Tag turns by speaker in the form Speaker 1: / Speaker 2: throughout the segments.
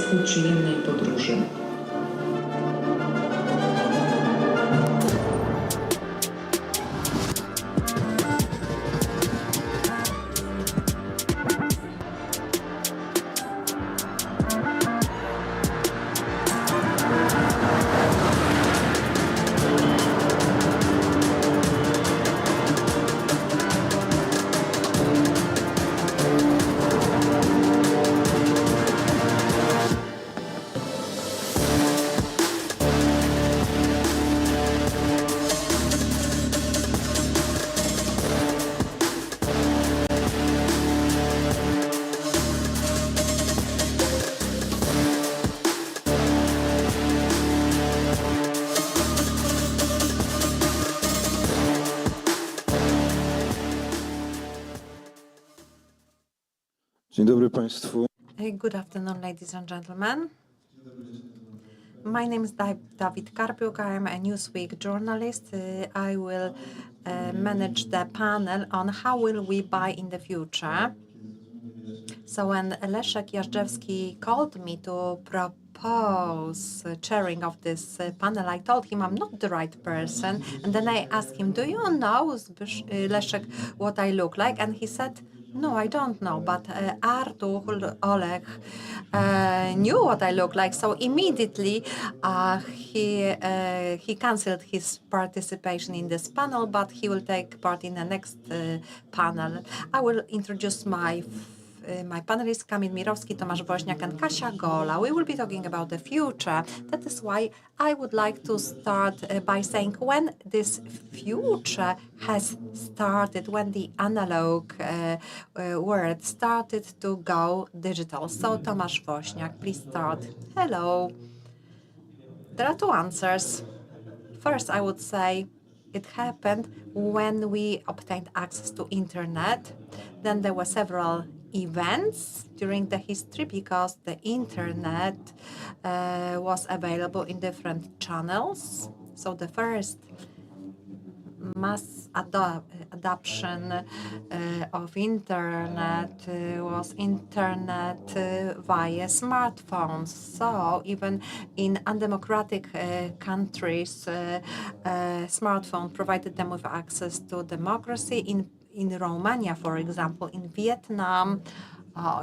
Speaker 1: Państwu przyjemnej podróży.
Speaker 2: Dzień dobry Państwu.
Speaker 3: Good afternoon, ladies and gentlemen. My name is Dawid Karpiuk. I am a Newsweek journalist. I will manage the panel on how will we buy in the future. So when Leszek Jażdżewski called me to propose chairing of this panel, I told him I'm not the right person. And then I asked him, do you know, Leszek, what I look like? And he said, no, I don't know, but Artur Oleg knew what I look like, so immediately he cancelled his participation in this panel, but he will take part in the next panel. I will introduce my panelists, Kamil, Mirowski, Tomasz, Woźniak, and Kasia Gola. We will be talking about the future. That is why I would like to start by saying when this future has started, when the analog world started to go digital. So, Tomasz Woźniak, please start. Hello. There are two answers. First, I would say it happened when we obtained access to internet. Then there were several events during the history because the internet was available in different channels. So the first mass adoption of internet was internet via smartphones. So even in undemocratic countries, smartphone provided them with access to democracy. In Romania, for example, in Vietnam,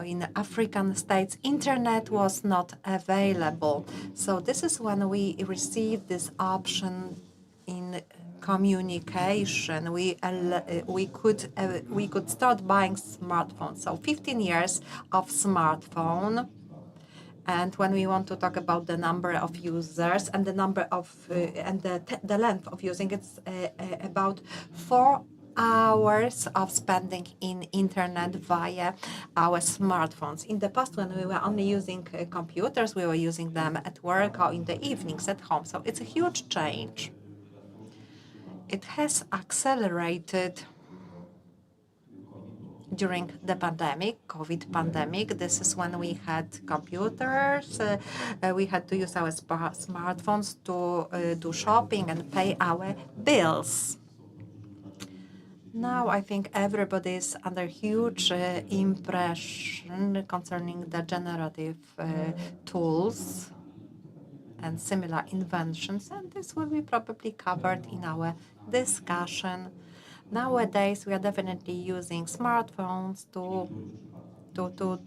Speaker 3: in African states, internet was not available. So this is when we received this option in communication. We could start buying smartphones. So 15 years of smartphone. And when we want to talk about the number of users and the number of and the length of using, it's about 4 hours of spending in internet via our smartphones. In the past, when we were only using computers, we were using them at work or in the evenings at home. So it's a huge change. It has accelerated during the pandemic, COVID pandemic. This is when we had computers. We had to use our smartphones to do shopping and pay our bills. Now I think everybody is under huge impression concerning the generative tools and similar inventions, and this will be probably covered in our discussion. Nowadays, we are definitely using smartphones to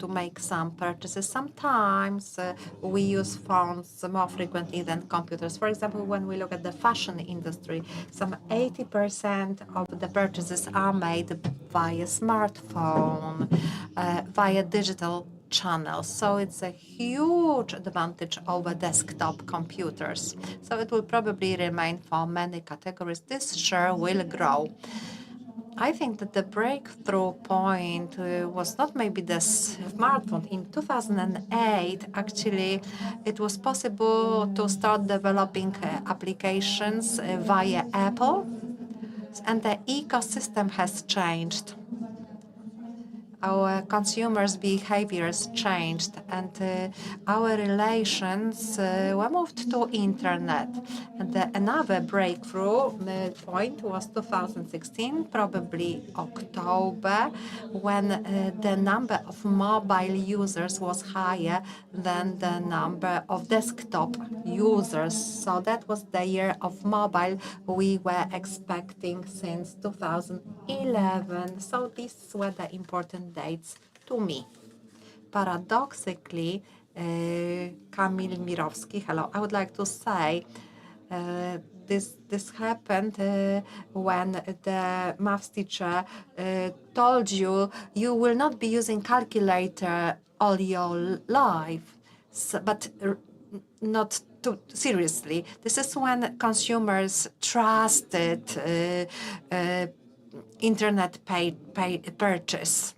Speaker 3: make some purchases. Sometimes we use phones more frequently than computers. For example, when we look at the fashion industry, some 80% of the purchases are made via smartphone, via digital channels. So it's a huge advantage over desktop computers. So it will probably remain for many categories. This share will grow. I think that the breakthrough point was not maybe the smartphone. In 2008, actually, it was possible to start developing applications via Apple, and the ecosystem has changed. our consumers' behaviors changed, and our relations were moved to internet. And another breakthrough point was 2016, probably October, when the number of mobile users was higher than the number of desktop users. So that was the year of mobile we were expecting since 2011. So these were the important dates to me. Paradoxically, Kamil Mirowski, hello, I would like to say this happened when the maths teacher told you you will not be using calculator all your life, but not too seriously. This is when consumers trusted internet purchase.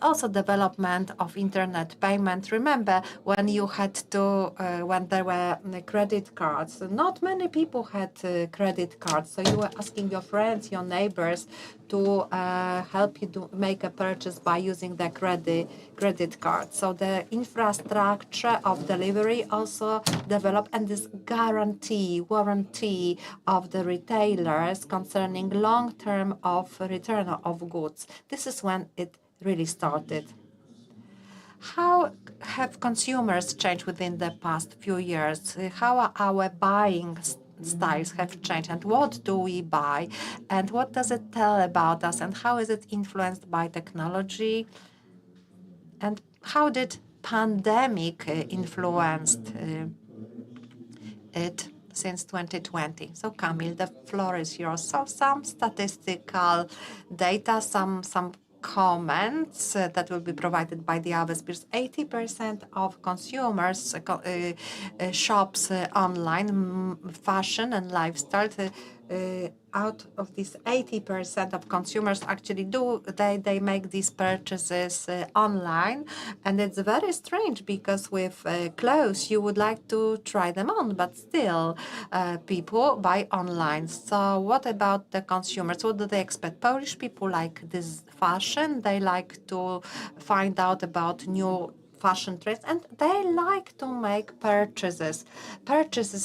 Speaker 3: Also development of internet payment. Remember when you had to, when there were credit cards, not many people had credit cards. So you were asking your friends, your neighbors to help you to make a purchase by using the credit card. So the infrastructure of delivery also developed, and this warranty of the retailers concerning long term of return of goods. This is when it really started. How have consumers changed within the past few years? How are our buying styles have changed, and what do we buy, and what does it tell about us, and how is it influenced by technology, and how did pandemic influenced it since 2020? So Kamil, the floor is yours. So some statistical data, some comments that will be provided by the other speakers. 80% of consumers shops online, fashion and lifestyle. Out of these 80% of consumers actually they make these purchases online, and it's very strange because with clothes you would like to try them on, but still people buy online. So what about the consumers? What do they expect? Polish people like this fashion. They like to find out about new fashion trends, and they like to make purchases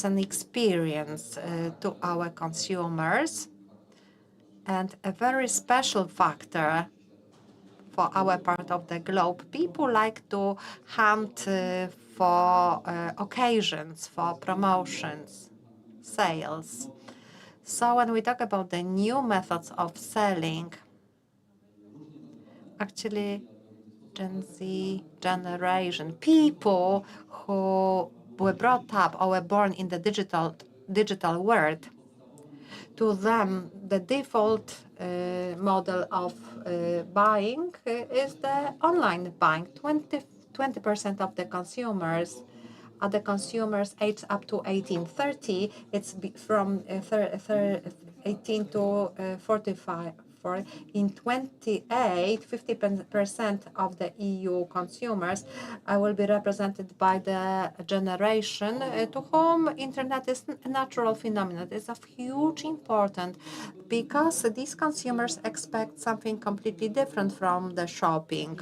Speaker 3: and experience to our consumers. And a very special factor for our part of the globe, people like to hunt for occasions, for promotions, sales. So when we talk about the new methods of selling, actually Gen Z generation, people who were brought up or were born in the digital world, to them the default model of buying is the online buying. 20% of the consumers are the consumers aged up to 18, 30. It's from 18 to 45. In 28, 50% of the EU consumers will be represented by the generation to whom internet is a natural phenomenon. It's of huge importance because these consumers expect something completely different from the shopping.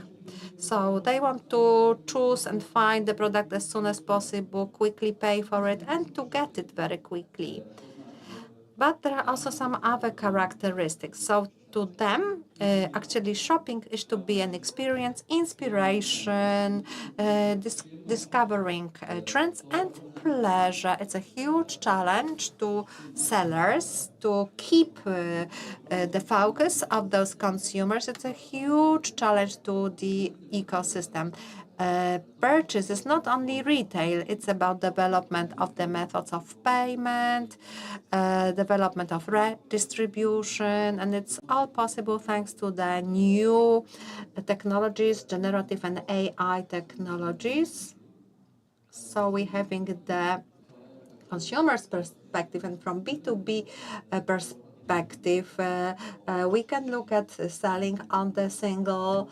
Speaker 3: So they want to choose and find the product as soon as possible, quickly pay for it, and to get it very quickly. But there are also some other characteristics. So to them, actually shopping is to be an experience, inspiration, discovering trends, and pleasure. It's a huge challenge to sellers to keep the focus of those consumers. It's a huge challenge to the ecosystem. Purchase is not only retail, it's about development of the methods of payment, development of redistribution, and it's all possible thanks to the new technologies, generative and AI technologies. So we're having the consumer's perspective, and from B2B perspective, we can look at selling on the single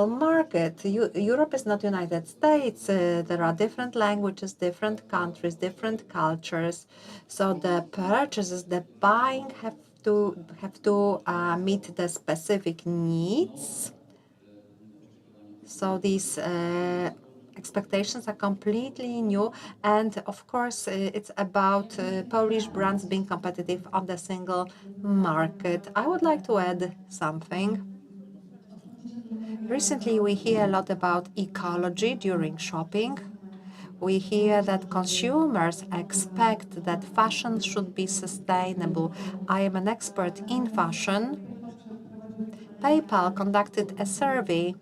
Speaker 3: market. Europe is not United States. There are different languages, different countries, different cultures. So the purchases, the buying have to meet the specific needs So these expectations are completely new, and of course it's about Polish brands being competitive on the single market. I would like to add something. Recently we hear a lot about ecology during shopping. We hear that consumers expect that fashion should be sustainable. I am an expert in fashion. PayPal conducted a survey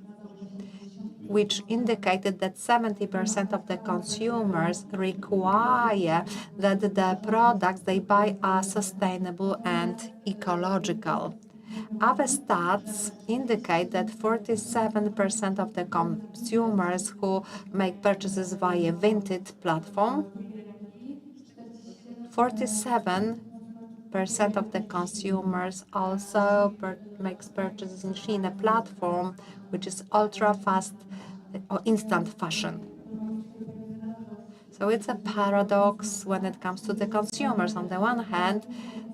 Speaker 3: which indicated that 70% of the consumers require that the products they buy are sustainable and ecological. Other stats indicate that 47% of the consumers who make purchases via Vinted platform, 47% of the consumers also makes purchases in Shein, a platform which is ultra fast or instant fashion. So it's a paradox when it comes to the consumers. On the one hand,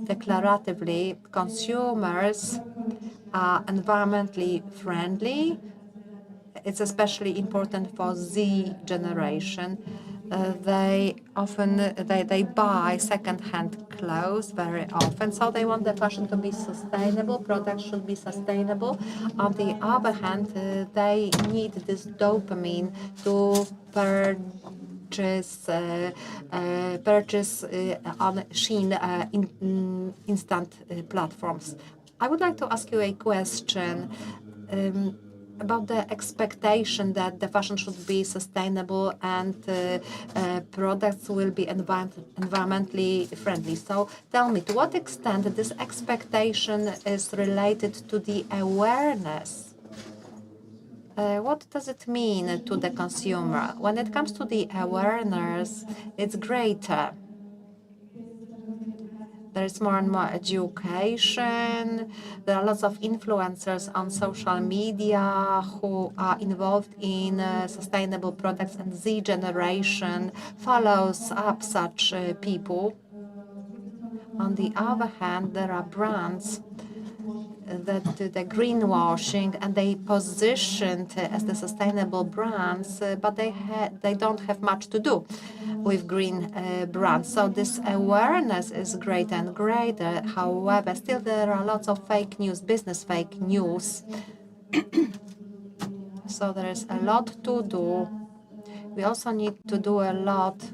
Speaker 3: declaratively, consumers are environmentally friendly. It's especially important for Z generation. They often they buy second-hand clothes very often, so they want the fashion to be sustainable. Products should be sustainable. On the other hand, they need this dopamine to purchase on Shein instant platforms. I would like to ask you a question. About the expectation that the fashion should be sustainable and products will be environmentally friendly. So tell me, to what extent this expectation is related to the awareness? What does it mean to the consumer? When it comes to the awareness, it's greater. There is more and more education. There are lots of influencers on social media who are involved in sustainable products, and Z generation follows up such people. On the other hand, there are brands that do the greenwashing, and they positioned as the sustainable brands, but they don't have much to do with green brands. So this awareness is greater and greater. However, still there are lots of fake news, business fake news. So there is a lot to do. We also need to do a lot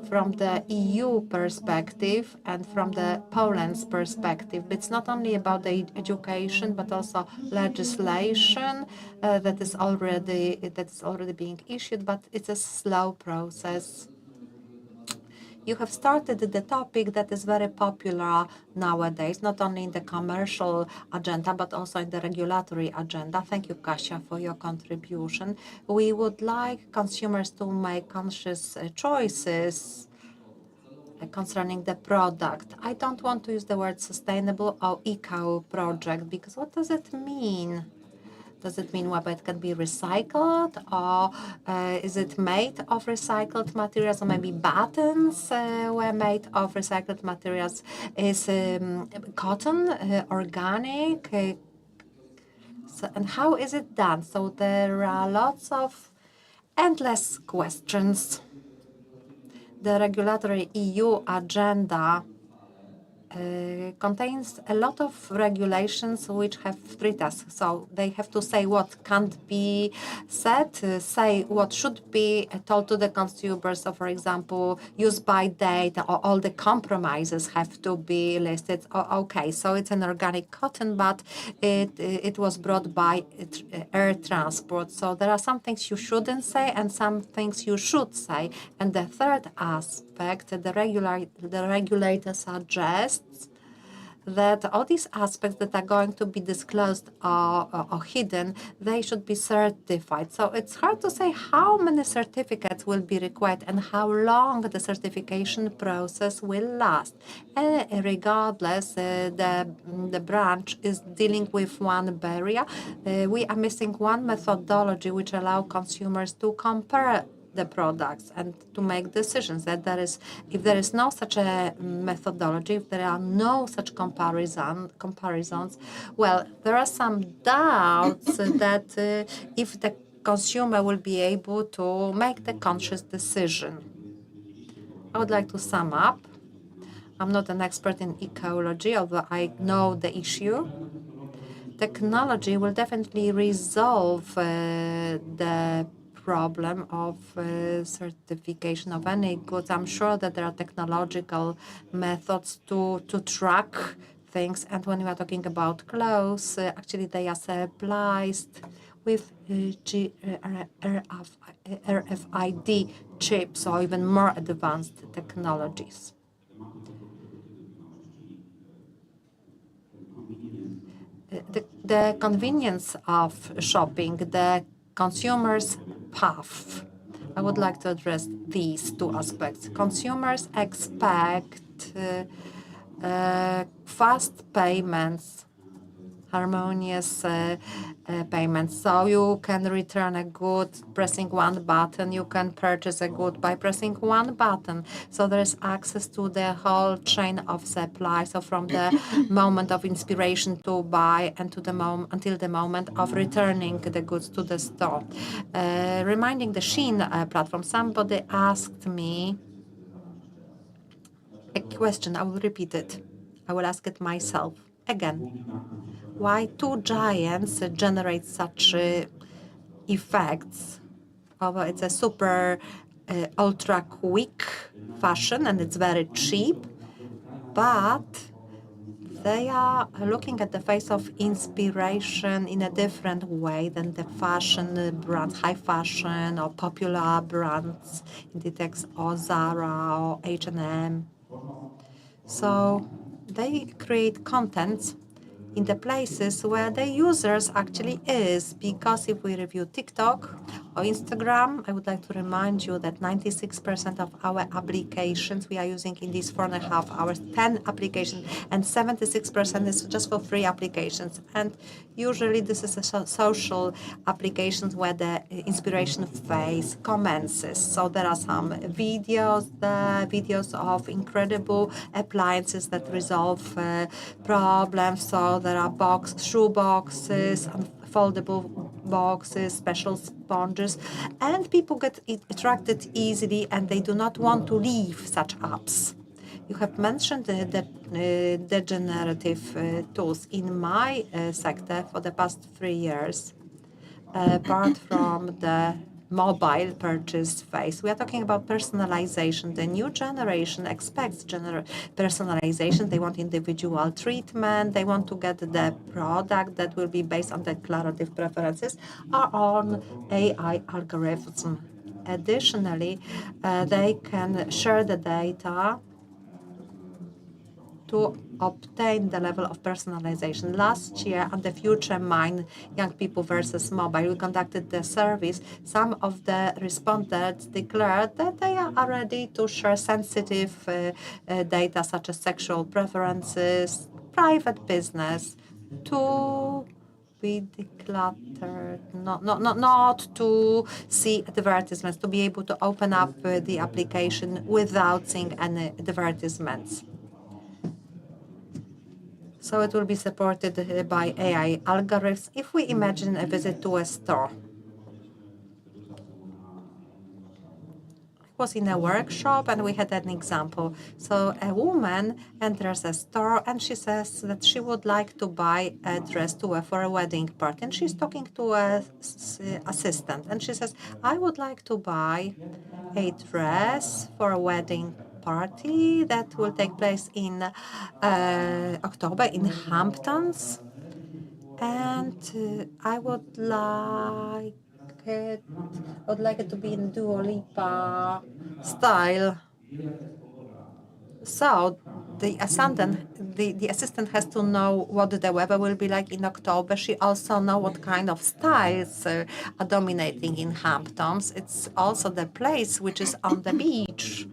Speaker 3: from the EU perspective and from the Poland's perspective. It's not only about the education, but also legislation that is already being issued, but it's a slow process. You have started the topic that is very popular nowadays, not only in the commercial agenda, but also in the regulatory agenda. Thank you, Kasia, for your contribution. We would like consumers to make conscious choices concerning the product. I don't want to use the word sustainable or eco project, because what does it mean? Does it mean whether it can be recycled, or is it made of recycled materials, or maybe buttons were made of recycled materials? Is cotton organic? And how is it done? So there are lots of endless questions. The regulatory EU agenda contains a lot of regulations which have three tasks. So they have to say what can't be said, say what should be told to the consumer. So, for example, use by date, or all the compromises have to be listed. Okay, so it's an organic cotton, but it was brought by air transport. So there are some things you shouldn't say and some things you should say. And the third aspect, the regulator suggests that all these aspects that are going to be disclosed or hidden, they should be certified. So it's hard to say how many certificates will be required and how long the certification process will last. And regardless, the branch is dealing with one barrier. We are missing one methodology which allows consumers to compare the products and to make decisions. That if there is no such a methodology, if there are no such comparisons, well, there are some doubts that if the consumer will be able to make the conscious decision. I would like to sum up. I'm not an expert in ecology, although I know the issue. Technology will definitely resolve the problem of certification of any goods. I'm sure that there are technological methods to track things. And when we are talking about clothes, actually they are spliced with RFID chips or even more advanced technologies. The convenience of shopping, the consumer's path. I would like to address these two aspects. Consumers expect fast payments, harmonious payments. So you can return a good pressing one button. You can purchase a good by pressing one button. So there is access to the whole chain of supply. So from the moment of inspiration to buy and to the until the moment of returning the goods to the store. Reminding the Shein platform, somebody asked me a question. I will repeat it. I will ask it myself again. Why two giants generate such effects? Although it's a super ultra quick fashion and it's very cheap, but they are looking at the face of inspiration in a different way than the fashion brands, high fashion or popular brands, Inditex or Zara or H&M. So they create contents in the places where the users actually is. Because if we review TikTok or Instagram, I would like to remind you that 96% of our applications we are using in these 4.5 hours, 10 applications, and 76% is just for free applications. And usually this is a social applications where the inspiration phase commences. So there are some videos, videos of incredible appliances that resolve problems. So there are shoe boxes, foldable boxes, special sponges, and people get attracted easily and they do not want to leave such apps. You have mentioned the generative tools in my sector for the past 3 years. Apart from the mobile purchase phase, we are talking about personalization. The new generation expects personalization. They want individual treatment. They want to get the product that will be based on declarative preferences or on AI algorithm. Additionally, they can share the data to obtain the level of personalization. Last year, on the Future Mind, Young People versus Mobile, we conducted the service. Some of the respondents declared that they are ready to share sensitive data such as sexual preferences, private business, to be decluttered, not to see advertisements, to be able to open up the application without seeing any advertisements. So it will be supported by AI algorithms. If we imagine a visit to a store, I was in a workshop and we had an example. So a woman enters a store and she says that she would like to buy a dress to wear for a wedding party. And she's talking to an assistant and she says, I would like to buy a dress for a wedding party that will take place in October in Hamptons. And I would like it to be in Dua Lipa style. So the assistant has to know what the weather will be like in October. She also know what kind of styles are dominating in Hamptons. It's also the place which is on the beach.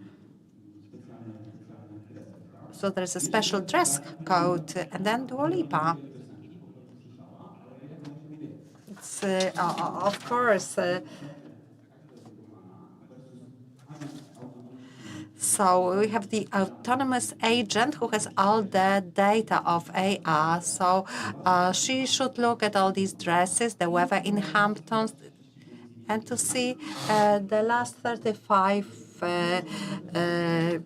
Speaker 3: So there's a special dress code, and then Dua Lipa. It's of course. So we have the autonomous agent who has all the data of AI. So she should look at all these dresses, the weather in Hamptons, and to see the last 35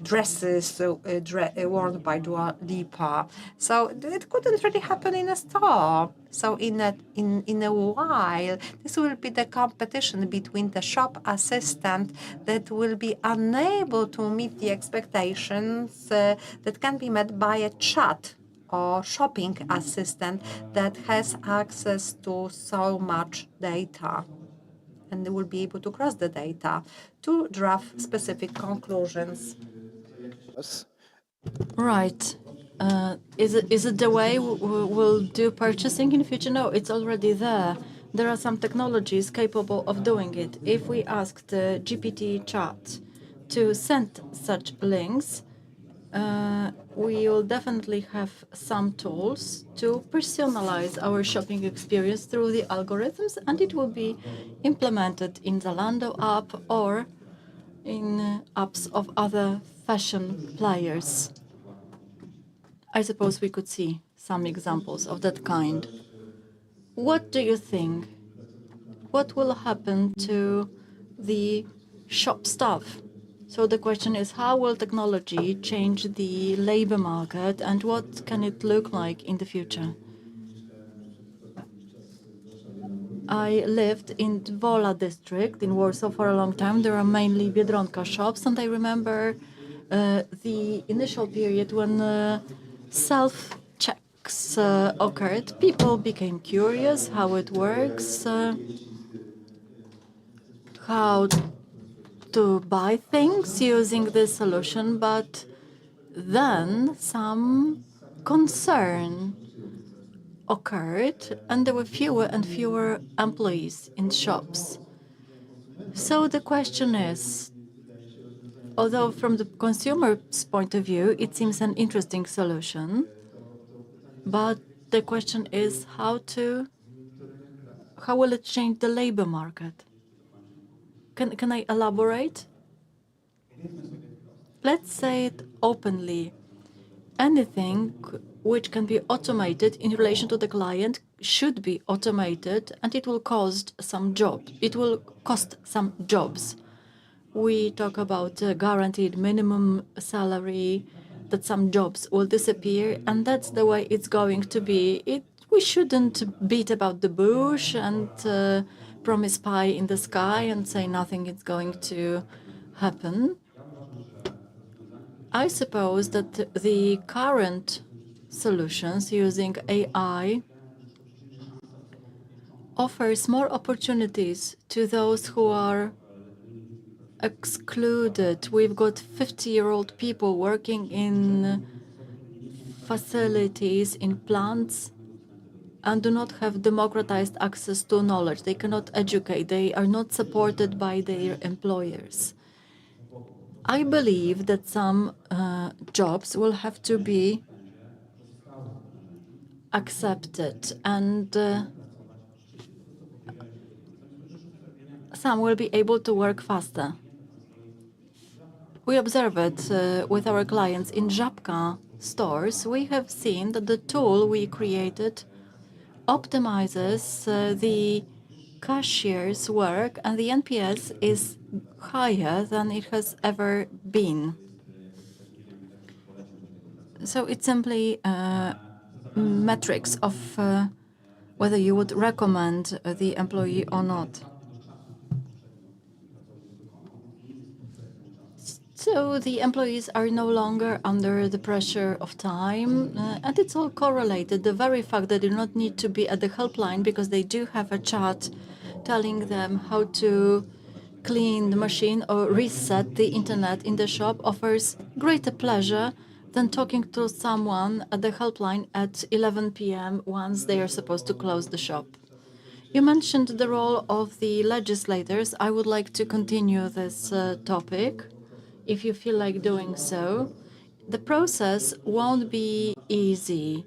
Speaker 3: dresses worn by Dua Lipa. So it couldn't really happen in a store. So in a while, this will be the competition between the shop assistant that will be unable to meet the expectations that can be met by a chat or shopping assistant that has access to so much data, and they will be able to cross the data to draft specific conclusions.
Speaker 2: Yes.
Speaker 1: Right. Is it the way we'll do purchasing in the future? No, it's already there. There are some technologies capable of doing it. If we ask the GPT chat to send such links, we will definitely have some tools to personalize our shopping experience through the algorithms, and it will be implemented in Zalando app or in apps of other fashion players. I suppose we could see some examples of that kind. What do you think? What will happen to the shop staff? So the question is, how will technology change the labor market, and what can it look like in the future? I lived in Wola district in Warsaw for a long time. There are mainly Biedronka shops, and I remember the initial period when self-checks occurred. People became curious how it works, how to buy things using this solution, but then some concern occurred, and there were fewer and fewer employees in shops. So the question is, although from the consumer's point of view, it seems an interesting solution, but the question is how will it change the labor market? Can I elaborate? Let's say it openly. Anything which can be automated in relation to the client should be automated, and it will cost some jobs. It will cost some jobs. We talk about a guaranteed minimum salary, that some jobs will disappear, and that's the way it's going to be. We shouldn't beat about the bush and promise pie in the sky and say nothing is going to happen. I suppose that the current solutions using AI offers more opportunities to those who are excluded. We've got 50-year-old people working in facilities, in plants, and do not have democratized access to knowledge. They cannot educate. They are not supported by their employers. I believe that some jobs will have to be accepted, and some will be able to work faster. We observe it with our clients in Żabka stores. We have seen that the tool we created optimizes the cashier's work, and the NPS is higher than it has ever been. So it's simply metrics of whether you would recommend the employee or not. So the employees are no longer under the pressure of time, and it's all correlated. The very fact that they do not need to be at the helpline because they do have a chat telling them how to clean the machine or reset the internet in the shop offers greater pleasure than talking to someone at the helpline at 11 p.m. once they are supposed to close the shop. You mentioned the role of the legislators. I would like to continue this topic, if you feel like doing so. The process won't be easy.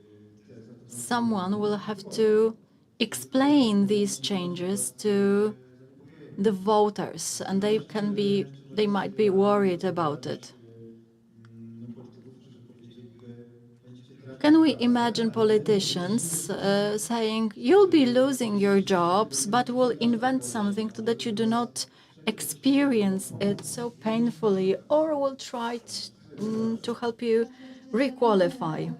Speaker 1: Someone will have to explain these changes to the voters, and they might be worried about it. Can we imagine politicians saying, you'll be losing your jobs, but we'll invent something so that you do not experience it so painfully, or we'll try to help you requalify?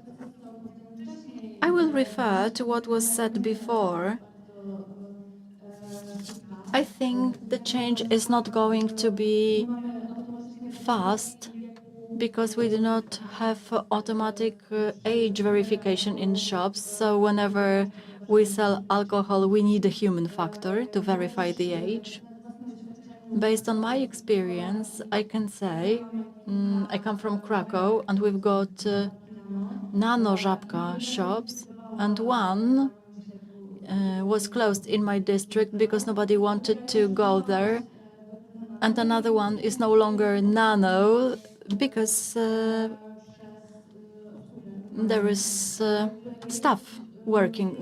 Speaker 1: I will refer to what was said before. I think the change is not going to be fast because we do not have automatic age verification in shops. So whenever we sell alcohol, we need a human factor to verify the age. Based on my experience, I can say I come from Krakow, and we've got nano żabka shops, and one was closed in my district because nobody wanted to go there, and another one is no longer nano because there is staff working,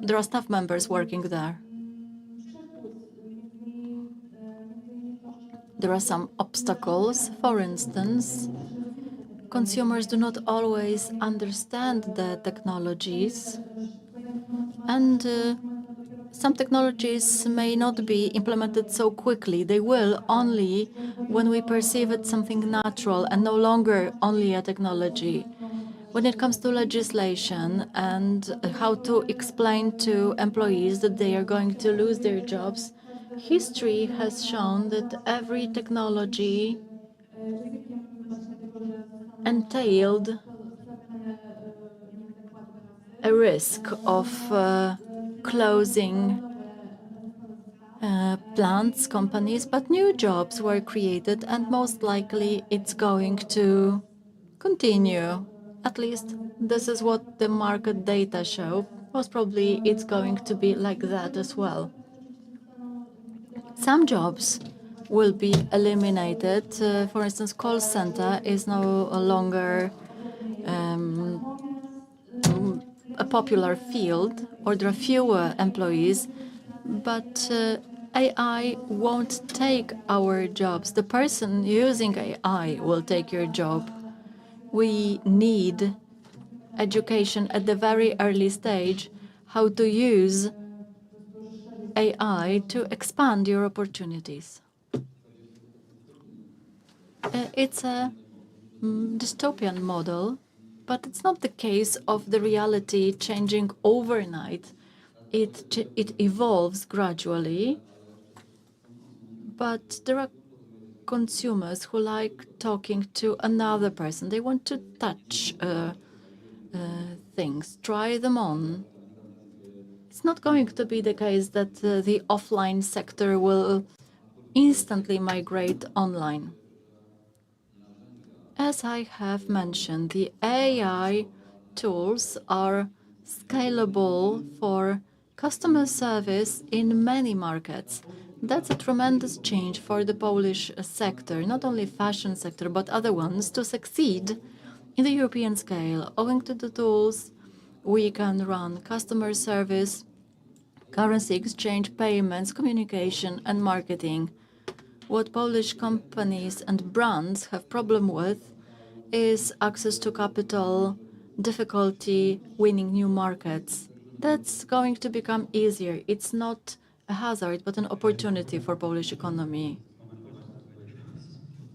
Speaker 1: there are staff members working there. There are some obstacles. For instance, consumers do not always understand the technologies, and some technologies may not be implemented so quickly. They will only when we perceive it something natural and no longer only a technology. When it comes to legislation and how to explain to employees that they are going to lose their jobs, history has shown that every technology entailed a risk of closing plants, companies, but new jobs were created, and most likely it's going to continue. At least this is what the market data show. Most probably it's going to be like that as well. Some jobs will be eliminated. For instance, call center is no longer a popular field, or there are fewer employees, but AI won't take our jobs. The person using AI will take your job. We need education at the very early stage, how to use AI to expand your opportunities. It's a dystopian model, but it's not the case of the reality changing overnight. It evolves gradually, but there are consumers who like talking to another person. They want to touch things, try them on. It's not going to be the case that the offline sector will instantly migrate online. As I have mentioned, the AI tools are scalable for customer service in many markets. That's a tremendous change for the Polish sector, not only fashion sector, but other ones, to succeed in the European scale. Owing to the tools, we can run customer service, currency exchange, payments, communication, and marketing. What Polish companies and brands have problem with is access to capital, difficulty winning new markets. That's going to become easier. It's not a hazard, but an opportunity for Polish economy.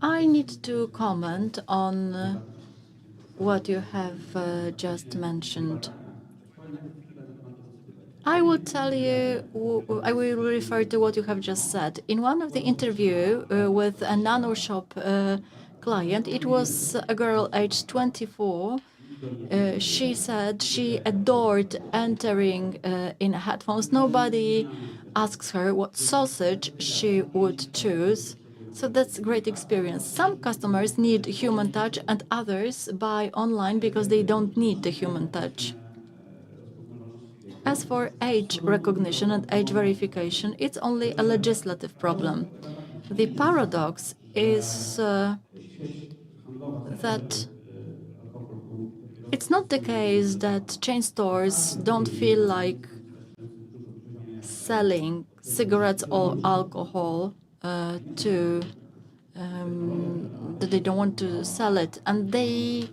Speaker 1: I need to comment on what you have just mentioned. I will tell you, I will refer to what you have just said. In one of the interview with a nano shop client, it was a girl aged 24. She said she adored entering in headphones. Nobody asks her what sausage she would choose. So that's a great experience. Some customers need human touch, and others buy online because they don't need the human touch. As for age recognition and age verification, it's only a legislative problem. The paradox is that it's not the case that chain stores don't feel like selling cigarettes or alcohol that they don't want to sell it, and they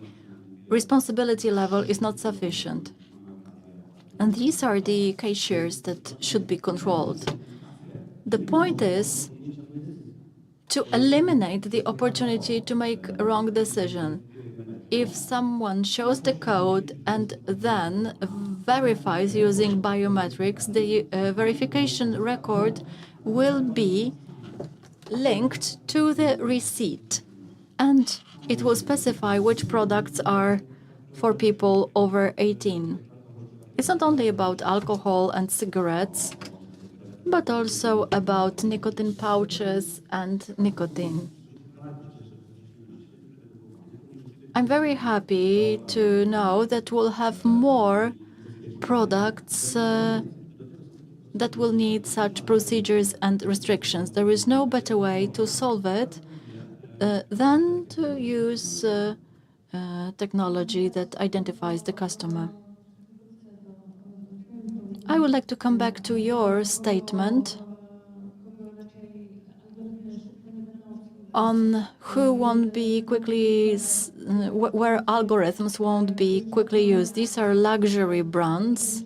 Speaker 1: responsibility level is not sufficient. And these are the cashiers that should be controlled. The point is to eliminate the opportunity to make a wrong decision. If someone shows the code and then verifies using biometrics, the verification record will be linked to the receipt, and it will specify which products are for people over 18. It's not only about alcohol and cigarettes, but also about nicotine pouches and nicotine. I'm very happy to know that we'll have more products that will need such procedures and restrictions. There is no better way to solve it than to use technology that identifies the customer. I would like to come back to your statement on who won't be quickly, where algorithms won't be quickly used. These are luxury brands.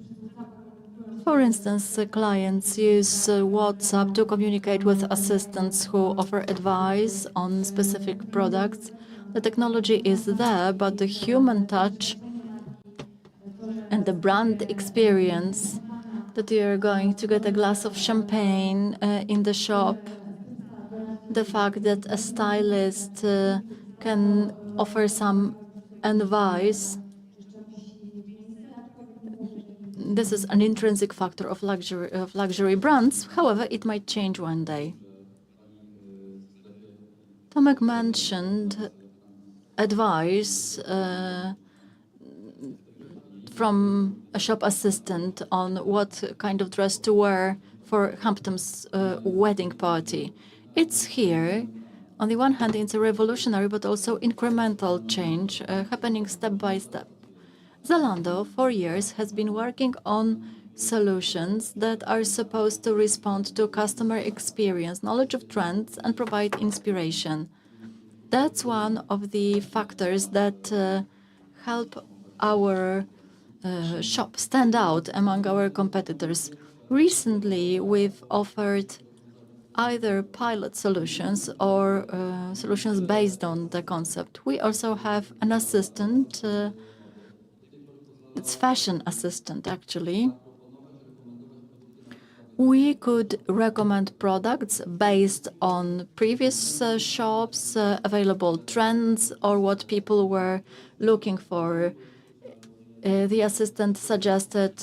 Speaker 1: For instance, clients use WhatsApp to communicate with assistants who offer advice on specific products. The technology is there, but the human touch and the brand experience, that you're going to get a glass of champagne in the shop, the fact that a stylist can offer some advice, this is an intrinsic factor of luxury brands. However, it might change one day. Tomek mentioned advice from a shop assistant on what kind of dress to wear for Hampton's wedding party. It's here. On the one hand, it's a revolutionary, but also incremental change happening step by step. Zalando, for years, has been working on solutions that are supposed to respond to customer experience, knowledge of trends, and provide inspiration. That's one of the factors that help our shop stand out among our competitors. Recently, we've offered either pilot solutions or solutions based on the concept. We also have an assistant. It's fashion assistant, actually. We could recommend products based on previous shops, available trends, or what people were looking for. The assistant suggested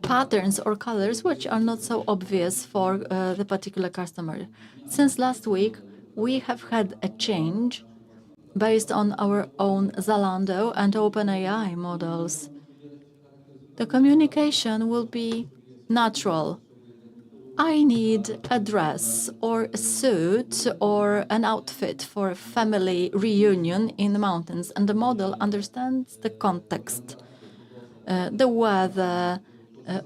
Speaker 1: patterns or colors which are not so obvious for the particular customer. Since last week, we have had a change based on our own Zalando and OpenAI models. The communication will be natural. I need a dress or a suit or an outfit for a family reunion in the mountains, and the model understands the context, the weather,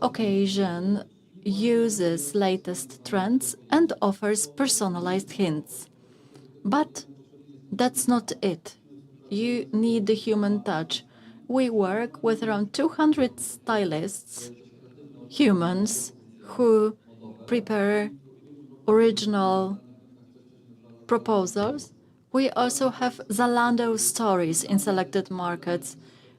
Speaker 1: occasion, uses latest trends, and offers personalized hints. But that's not it. You need the human touch. We work with around 200 stylists, humans, who prepare original proposals. We also have Zalando stories in selected markets.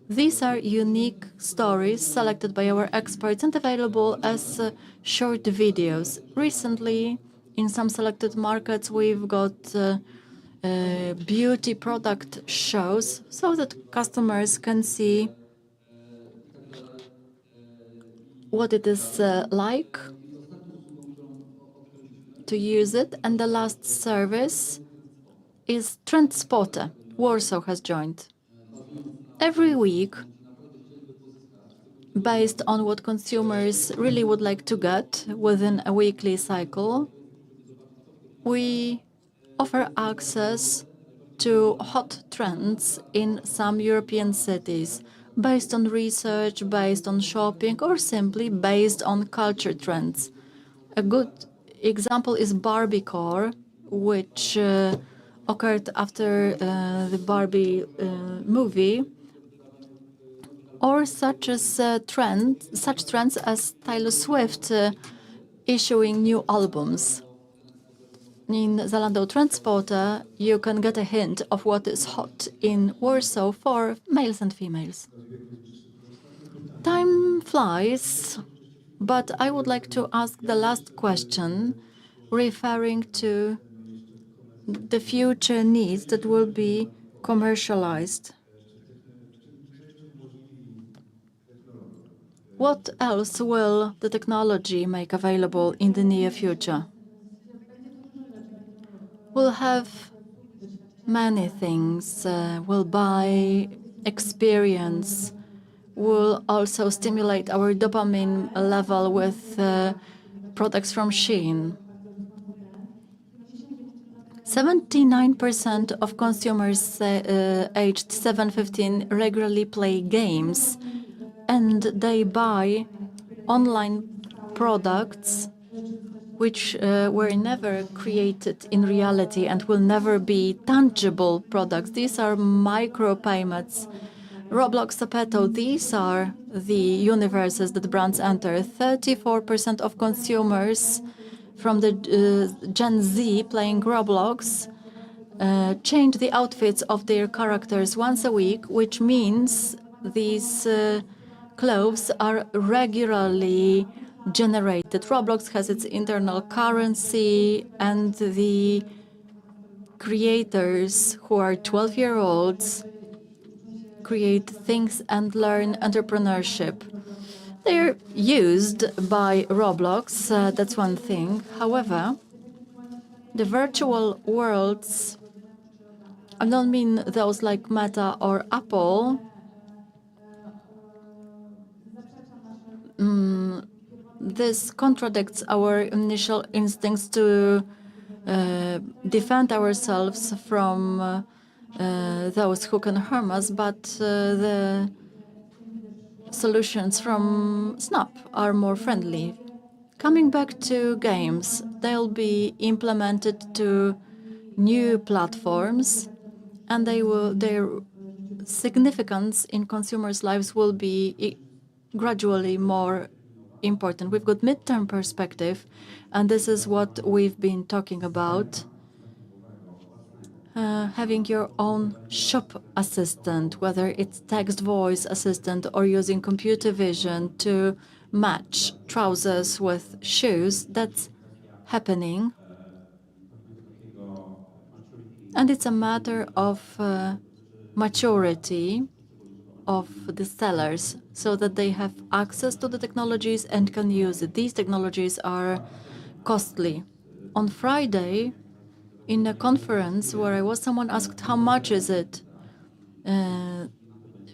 Speaker 1: These are unique stories selected by our experts and available as short videos. Recently, in some selected markets, we've got beauty product shows so that customers can see what it is like to use it. And the last service is Trend Spotter. Warsaw has joined. Every week, based on what consumers really would like to get within a weekly cycle, we offer access to hot trends in some European cities, based on research, based on shopping, or simply based on culture trends. A good example is Barbiecore, which occurred after the Barbie movie, or such trends as Taylor Swift issuing new albums. In Zalando Transporter, you can get a hint of what is hot in Warsaw for males and females. Time flies, but I would like to ask the last question, referring to the future needs that will be commercialized. What else will the technology make available in the near future? We'll have many things. We'll buy experience. We'll also stimulate our dopamine level with products from Shein. 79% of consumers aged 7-15 regularly play games, and they buy online products which were never created in reality and will never be tangible products. These are micropayments. Roblox, Zapeto, these are the universes that brands enter. 34% of consumers from the Gen Z playing Roblox change the outfits of their characters once a week, which means these clothes are regularly generated. Roblox has its internal currency, and the creators who are 12-year-olds create things and learn entrepreneurship. They're used by Roblox, that's one thing. However, the virtual worlds, I don't mean those like Meta or Apple, this contradicts our initial instincts to defend ourselves from those who can harm us, but the solutions from Snap are more friendly. Coming back to games, they'll be implemented to new platforms, and their significance in consumers' lives will be gradually more important. We've got midterm perspective, and this is what we've been talking about. Having your own shop assistant, whether it's text voice assistant or using computer vision to match trousers with shoes, that's happening. And it's a matter of maturity of the sellers so that they have access to the technologies and can use it. These technologies are costly. On Friday, in a conference where I was, someone asked, how much is it?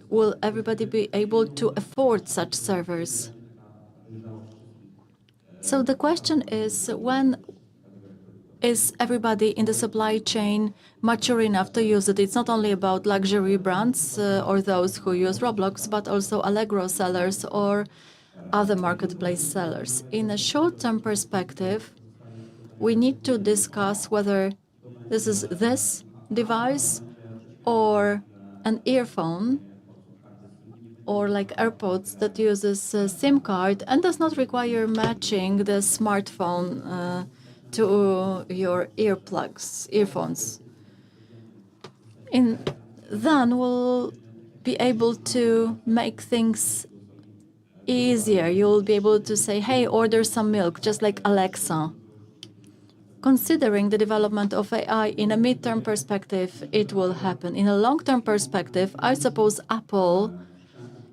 Speaker 1: Will everybody be able to afford such servers? So the question is, when is everybody in the supply chain mature enough to use it? It's not only about luxury brands or those who use Roblox, but also Allegro sellers or other marketplace sellers. In a short-term perspective, we need to discuss whether this is this device or an earphone or like AirPods that uses a SIM card and does not require matching the smartphone to your earphones. Then we'll be able to make things easier. You'll be able to say, hey, order some milk, just like Alexa. Considering the development of AI in a midterm perspective, it will happen. In a long-term perspective, I suppose Apple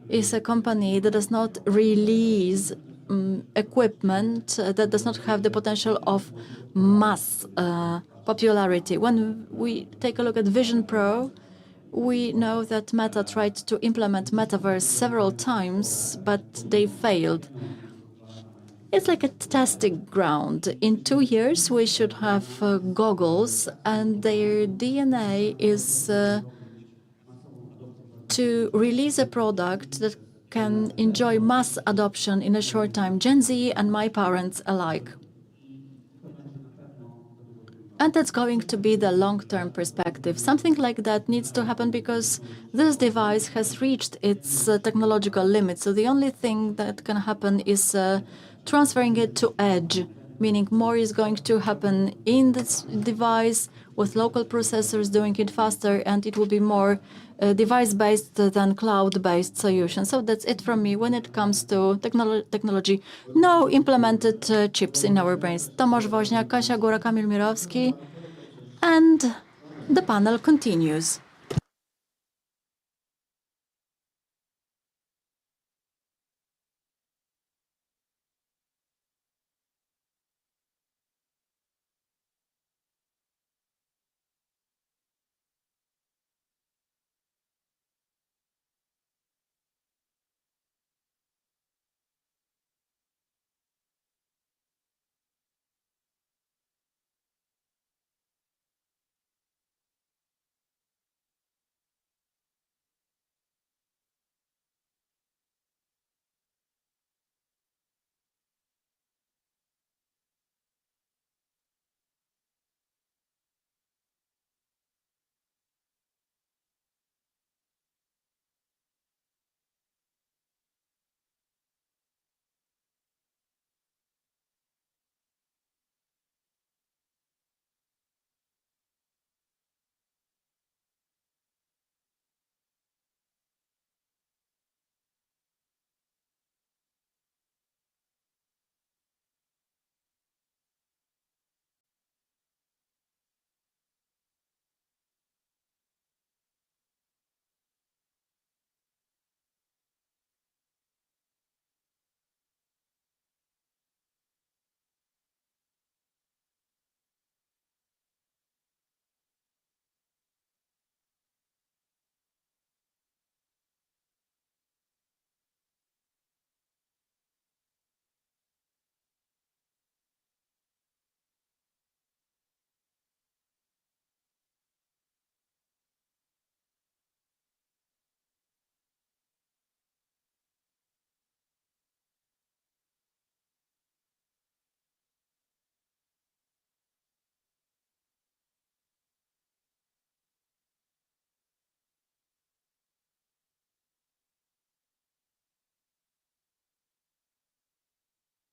Speaker 1: is a company that does not release equipment that does not have the potential of mass popularity. When we take a look at Vision Pro, we know that Meta tried to implement Metaverse several times, but they failed. It's like a testing ground. In 2 years, we should have goggles, and their DNA is to release a product that can enjoy mass adoption in a short time, Gen Z and my parents alike. And that's going to be the long-term perspective. Something like that needs to happen because this device has reached its technological limit. So the only thing that can happen is transferring it to edge, meaning more is going to happen in this device with local processors doing it faster, and it will be more device-based than cloud-based solution. So that's it from me when it comes to technology. No implemented chips in our brains. Tomasz Woźniak, Kasia Gola, Kamil, Mirowski, and the panel continues.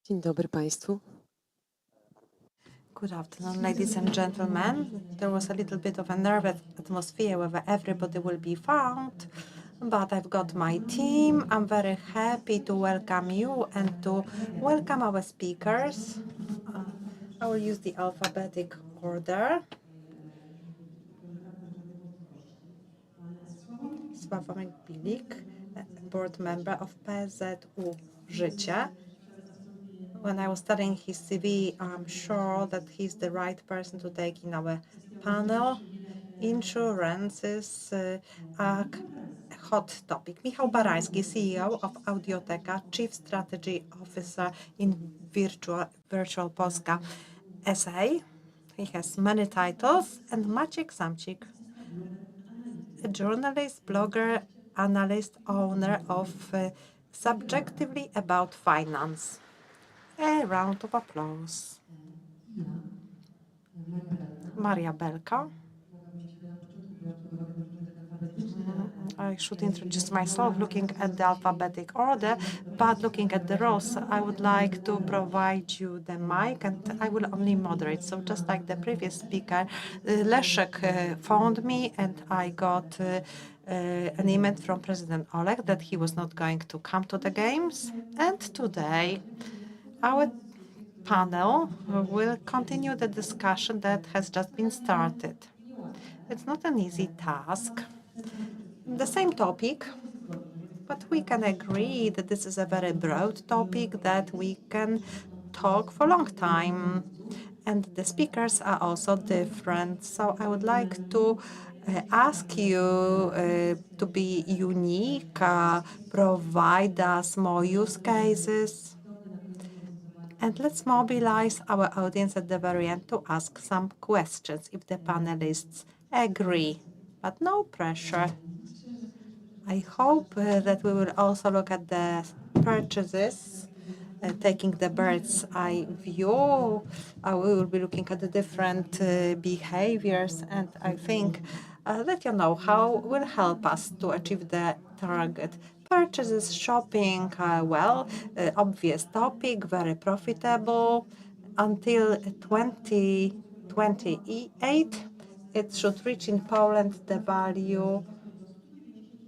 Speaker 4: Dzień dobry Państwu.
Speaker 3: Good afternoon, ladies and gentlemen. There was a little bit of a nervous atmosphere whether everybody will be found, but I've got my team. I'm very happy to welcome you and to welcome our speakers. I will use the alphabetic order. Sławomir Bilik, board member of PZU Życie. When I was studying his CV, I'm sure that he's the right person to take in our panel. Insurance is a hot topic. Michał, CEO of Audioteka, Chief Strategy Officer in Virtual Polska SA. He has many titles. And Maciej Samcik, a journalist, blogger, analyst, owner of Subjectively About Finance. A round of applause. Maria Belka. I should introduce myself looking at the alphabetic order, but looking at the rows, I would like to provide you the mic and I will only moderate. So just like the previous speaker, Leszek phoned me and I got an email from President Oleg that he was not going to come to the games. And today, our panel will continue the discussion that has just been started. It's not an easy task. The same topic, but we can agree that this is a very broad topic that we can talk for a long time. And the speakers are also different. So I would like to ask you to be unique, provide us more use cases. And let's mobilize our audience at the very end to ask some questions if the panelists agree, but no pressure. I hope that we will also look at the purchases taking the bird's eye view, we will be looking at the different behaviors, and I think that how will help us to achieve the target. Purchases, shopping, obvious topic, very profitable. Until 2028, it should reach in Poland the value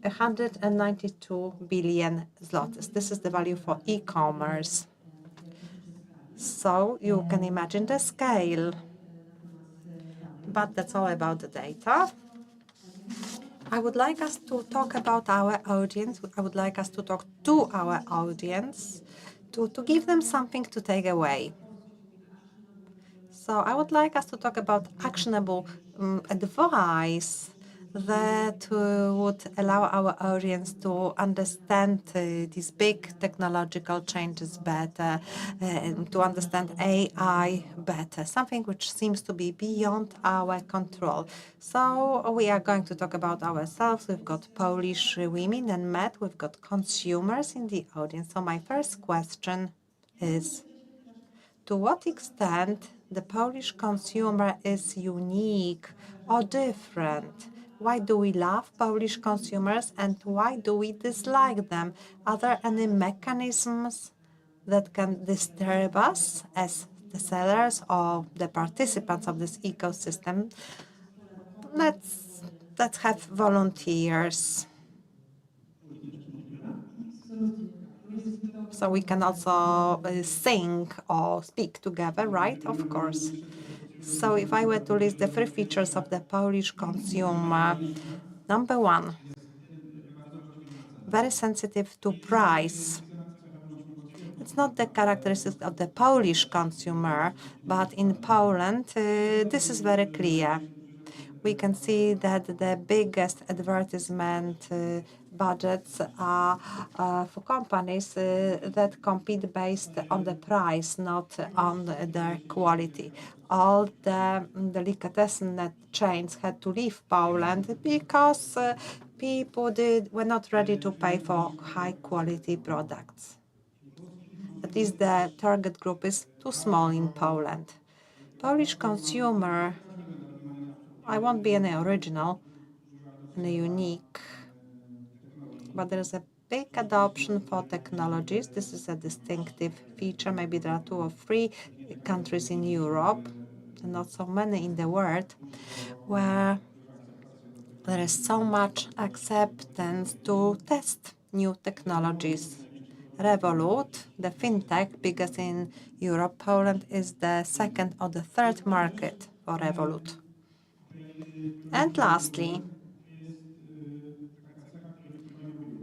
Speaker 3: 192 billion zlotys. This is the value for e-commerce. So you can imagine the scale. But that's all about the data. I would like us to talk about our audience. I would like us to talk to our audience to give them something to take away. So I would like us to talk about actionable advice that would allow our audience to understand these big technological changes better, to understand AI better, something which seems to be beyond our control. So we are going to talk about ourselves. We've got Polish women and men. We've got consumers in the audience. So my first question is, to what extent the Polish consumer is unique or different? Why do we love Polish consumers and why do we dislike them? Are there any mechanisms that can disturb us as the sellers or the participants of this ecosystem? Let's have volunteers. So we can also sing or speak together, right? Of course. So if I were to list the three features of the Polish consumer, number one, very sensitive to price. It's not the characteristic of the Polish consumer, but in Poland, this is very clear. We can see that the biggest advertisement budgets are for companies that compete based on the price, not on their quality. All the delicatessen chains had to leave Poland because people were not ready to pay for high-quality products. At least the target group is too small in Poland. Polish consumer, I won't be any original, any unique, but there's a big adoption for technologies. This is a distinctive feature. Maybe there are 2 or 3 countries in Europe, and not so many in the world, where there is so much acceptance to test new technologies. Revolut, the fintech, biggest in Europe, Poland is the 2nd or the 3rd market for Revolut. And lastly,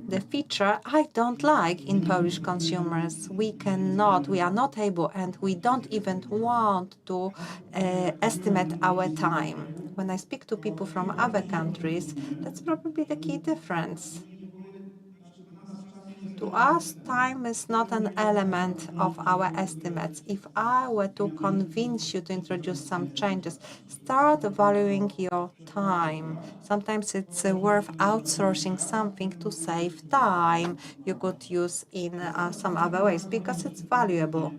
Speaker 3: the feature I don't like in Polish consumers. We are not able, and we don't even want to estimate our time. When I speak to people from other countries, that's probably the key difference. To us, time is not an element of our estimates. If I were to convince you to introduce some changes, start valuing your time. Sometimes it's worth outsourcing something to save time you could use in some other ways because it's valuable.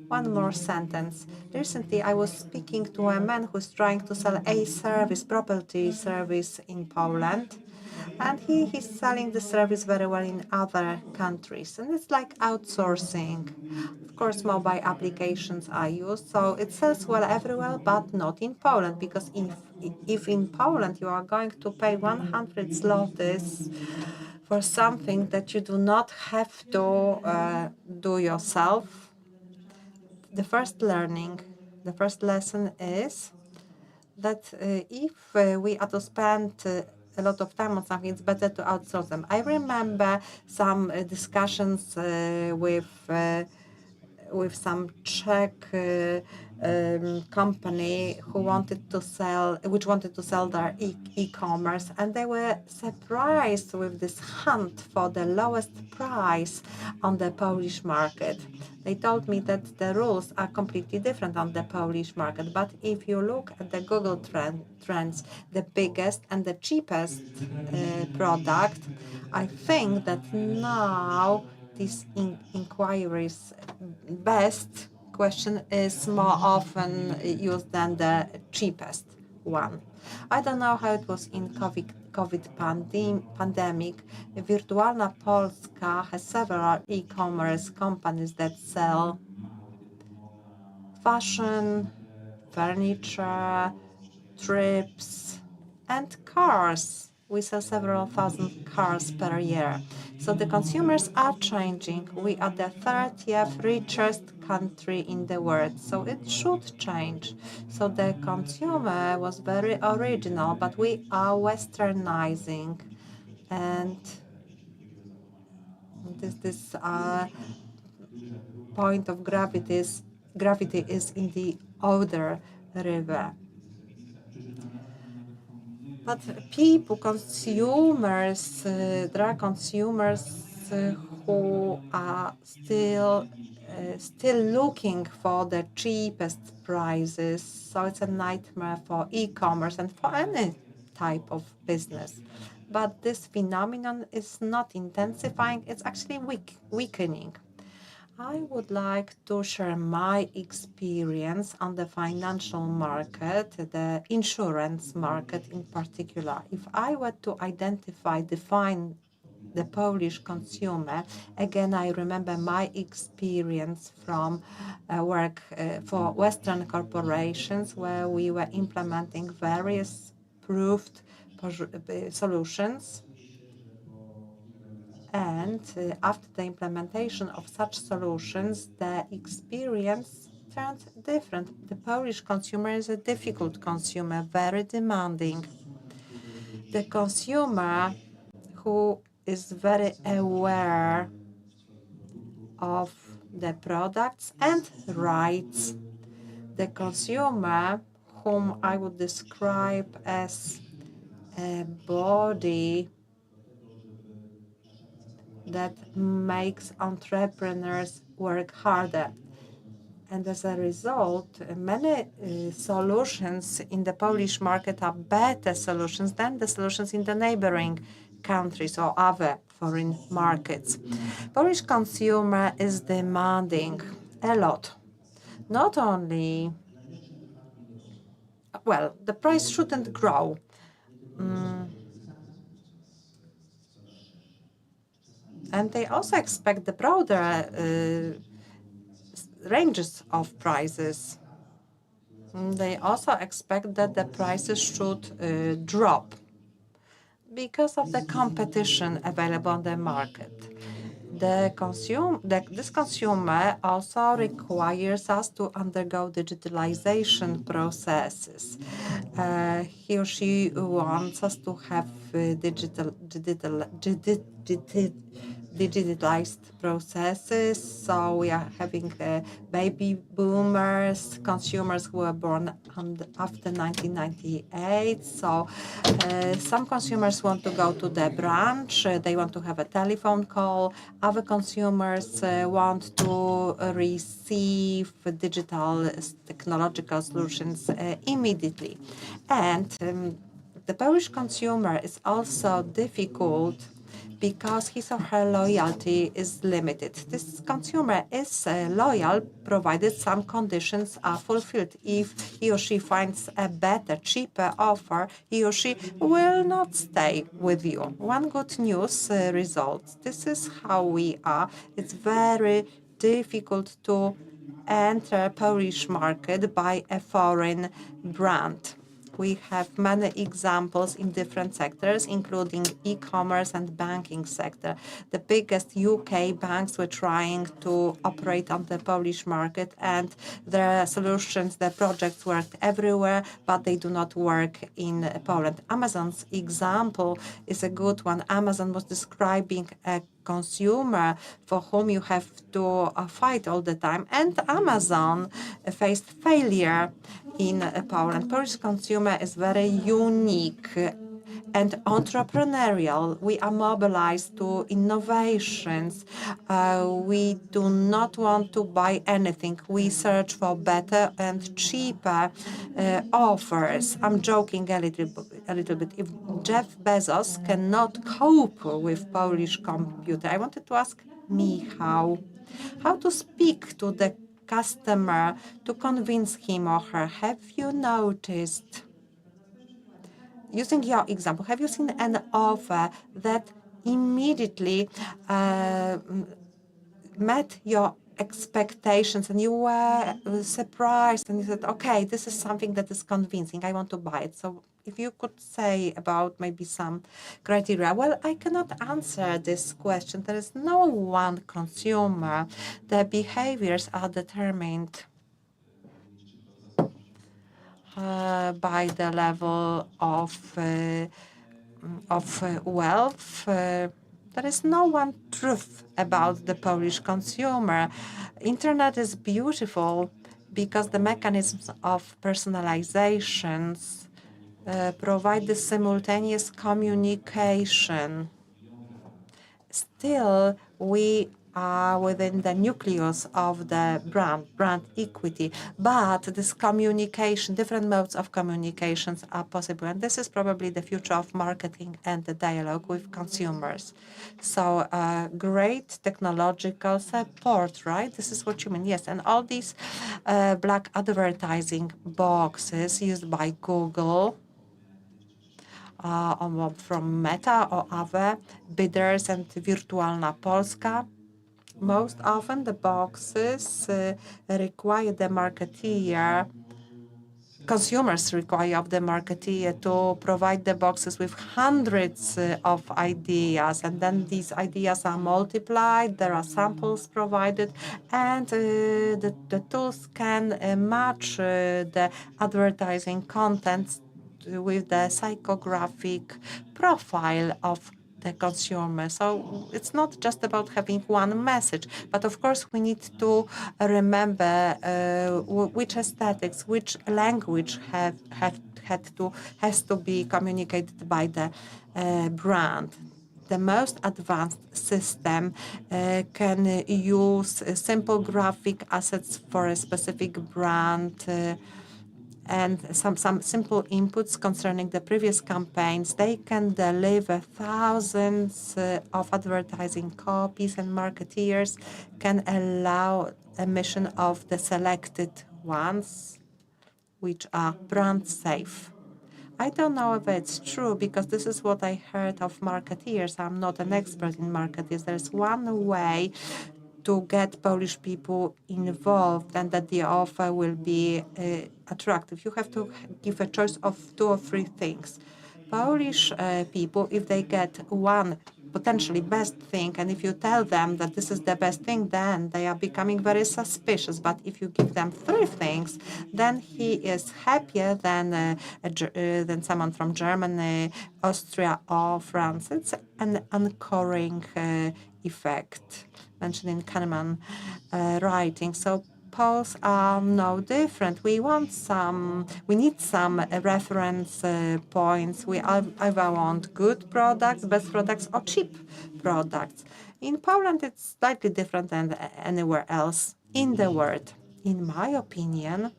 Speaker 3: One more sentence. Recently, I was speaking to a man who's trying to sell a service, property service in Poland. And he's selling the service very well in other countries. And it's like outsourcing. Of course, mobile applications are used, so it sells well everywhere, but not in Poland. Because if in Poland you are going to pay 100 zlotys for something that you do not have to do yourself, the first lesson is that if we are to spend a lot of time on something, it's better to outsource them. I remember some discussions with some Czech company which wanted to sell their e-commerce, and they were surprised with this hunt for the lowest price on the Polish market. They told me that the rules are completely different on the Polish market, but if you look at the Google trends, the biggest and the cheapest product, I think that now these inquiries, best question is more often used than the cheapest one. I don't know how it was in COVID pandemic. Wirtualna Polska has several e-commerce companies that sell fashion, furniture, trips, and cars. We sell several thousand cars per year. So the consumers are changing. We are the 30th richest country in the world, so it should change. So the consumer was very original, but we are westernizing, and this point of gravity is in the Oder River. But people, consumers, there are consumers who are still looking for the cheapest prices. So it's a nightmare for e-commerce and for any type of business. But this phenomenon is not intensifying; it's actually weakening. I would like to share my experience on the financial market, the insurance market in particular. If I were to define the Polish consumer, again, I remember my experience from work for Western corporations where we were implementing various proved solutions. And after the implementation of such solutions, the experience turned different. The Polish consumer is a difficult consumer, very demanding. The consumer who is very aware of the products and rights. The consumer whom I would describe as a body that makes entrepreneurs work harder. And as a result, many solutions in the Polish market are better solutions than the solutions in the neighboring countries or other foreign markets. Polish consumer is demanding a lot. Not only, well, the price shouldn't grow. And they also expect the broader ranges of prices. They also expect that the prices should drop because of the competition available on the market. This consumer also requires us to undergo digitalization processes. He or she wants us to have digitalized processes. So we are having baby boomers, consumers who were born after 1998. So some consumers want to go to the branch, they want to have a telephone call. Other consumers want to receive digital technological solutions immediately. And the Polish consumer is also difficult because his or her loyalty is limited. This consumer is loyal provided some conditions are fulfilled. If he or she finds a better, cheaper offer, he or she will not stay with you. One good news results. This is how we are. It's very difficult to enter Polish market by a foreign brand. We have many examples in different sectors, including e-commerce and banking sector. The biggest UK banks were trying to operate on the Polish market, and their solutions, their projects worked everywhere, but they do not work in Poland. Amazon's example is a good one. Amazon was describing a consumer for whom you have to fight all the time, and Amazon faced failure in Poland. Polish consumer is very unique and entrepreneurial. We are mobilized to innovations. We do not want to buy anything. We search for better and cheaper offers. I'm joking a little bit. If Jeff Bezos cannot cope with Polish computer, I wanted to ask Michał. How to speak to the customer to convince him or her? Have you noticed, using your example, have you seen an offer that immediately met your expectations and you were surprised and you said, okay, this is something that is convincing, I want to buy it? So if you could say about maybe some criteria. Well, I cannot answer this question. There is no one consumer. The behaviors are determined by the level of wealth. There is no one truth about the Polish consumer. Internet is beautiful because the mechanisms of personalizations provide the simultaneous communication. Still, we are within the nucleus of the brand equity, but this communication, different modes of communications are possible, and this is probably the future of marketing and the dialogue with consumers. So great technological support, right? This is what you mean, yes. And all these black advertising boxes used by Google, from Meta or other bidders and Wirtualna Polska. Most often the boxes require the marketeer, consumers require of the marketeer to provide the boxes with hundreds of ideas, and then these ideas are multiplied, there are samples provided, and the tools can match the advertising contents with the psychographic profile of the consumer. So it's not just about having one message, but of course we need to remember which aesthetics, which language has to be communicated by the brand. The most advanced system can use simple graphic assets for a specific brand, and some simple inputs concerning the previous campaigns. They can deliver thousands of advertising copies, and marketeers can allow emission of the selected ones, which are brand safe. I don't know if it's true, because this is what I heard of marketeers. I'm not an expert in marketeers. There's one way to get Polish people involved and that the offer will be attractive. You have to give a choice of 2 or 3 things. Polish people, if they get one potentially best thing, and if you tell them that this is the best thing, then they are becoming very suspicious. But if you give them 3 things, then he is happier than someone from Germany, Austria, or France. It's an anchoring effect mentioned in Kahneman writing. So Poles are no different. We need some reference points. We either want good products, best products, or cheap products. In Poland, it's slightly different than anywhere else in the world. In my opinion,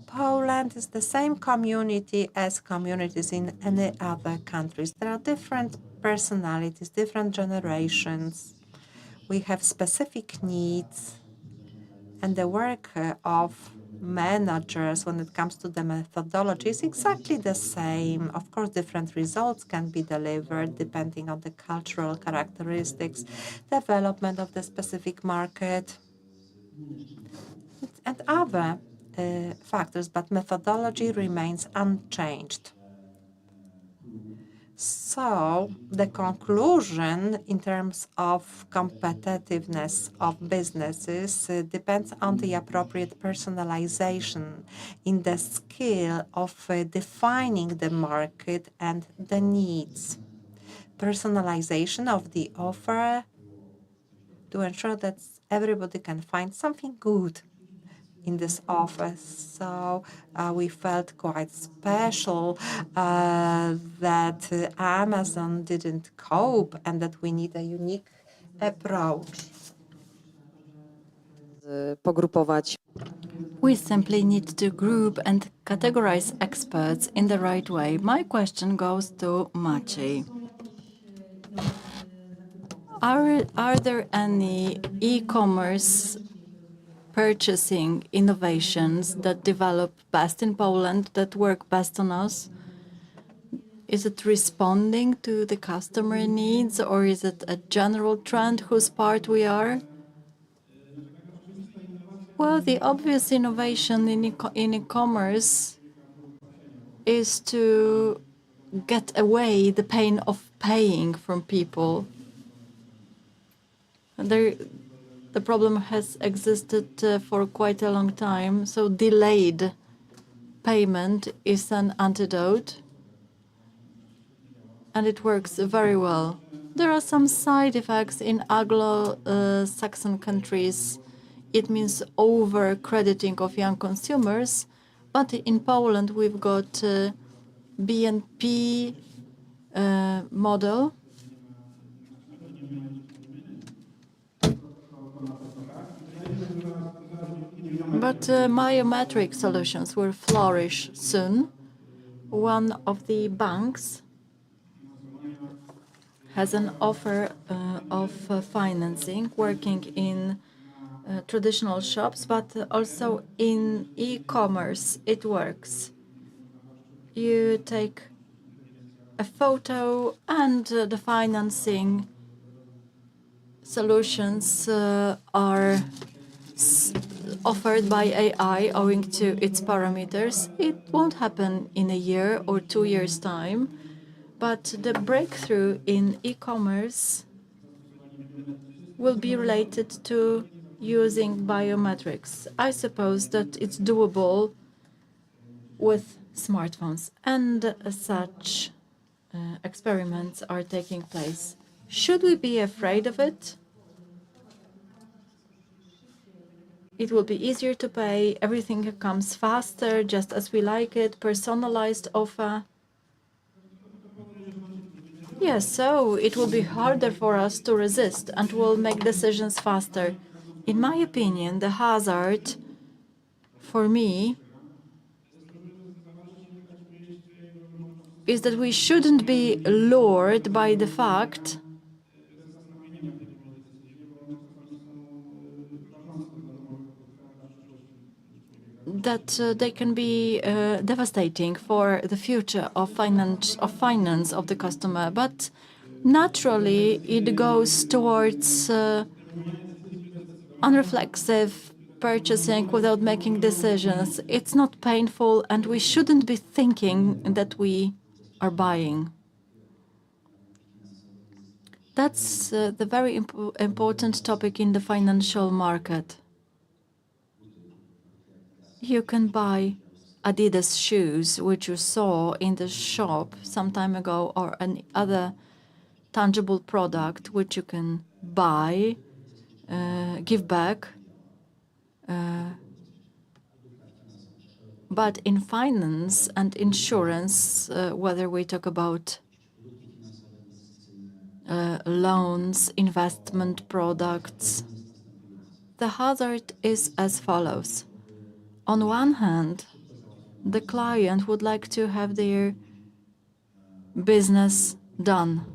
Speaker 3: Poland is the same community as communities in any other countries. There are different personalities, different generations. We have specific needs, and the work of managers when it comes to the methodology is exactly the same. Of course, different results can be delivered depending on the cultural characteristics, development of the specific market, and other factors, but methodology remains unchanged. So the conclusion in terms of competitiveness of businesses depends on the appropriate personalization in the skill of defining the market and the needs. Personalization of the offer to ensure that everybody can find something good in this offer. So we felt quite special that Amazon didn't cope and that we need a unique approach.
Speaker 4: Pogrupować.
Speaker 1: We simply need to group and categorize experts in the right way. My question goes to Maciej. Are there any e-commerce purchasing innovations that develop best in Poland, that work best on us? Is it responding to the customer needs, or is it a general trend whose part we are? Well, the obvious innovation in e-commerce is to get away the pain of paying from people. The problem has existed for quite a long time, so delayed payment is an antidote, and it works very well. There are some side effects in Anglo-Saxon countries. It means over-crediting of young consumers, but in Poland we've got BNP model. But biometric solutions will flourish soon. One of the banks has an offer of financing working in traditional shops, but also in e-commerce it works. You take a photo and the financing solutions are offered by AI owing to its parameters. It won't happen in a year or 2 years' time, but the breakthrough in e-commerce will be related to using biometrics. I suppose that it's doable with smartphones, and such experiments are taking place. Should we be afraid of it? It will be easier to pay, everything comes faster, just as we like it, personalized offer. Yes, so it will be harder for us to resist and we'll make decisions faster. In my opinion, the hazard for me is that we shouldn't be lured by the fact that they can be devastating for the future of finance of the customer. But naturally, it goes towards unreflexive purchasing without making decisions. It's not painful, and we shouldn't be thinking that we are buying. That's the very important topic in the financial market. You can buy Adidas shoes, which you saw in the shop some time ago, or any other tangible product which you can buy, give back. But in finance and insurance, whether we talk about loans, investment products, the hazard is as follows. On one hand, the client would like to have their business done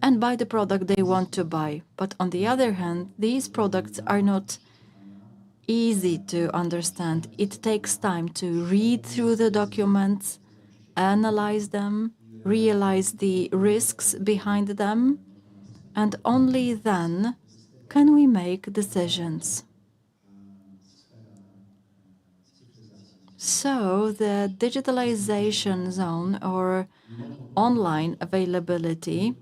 Speaker 1: and buy the product they want to buy. But on the other hand, these products are not easy to understand. It takes time to read through the documents, analyze them, realize the risks behind them, and only then can we make decisions. So the digitalization zone or online availability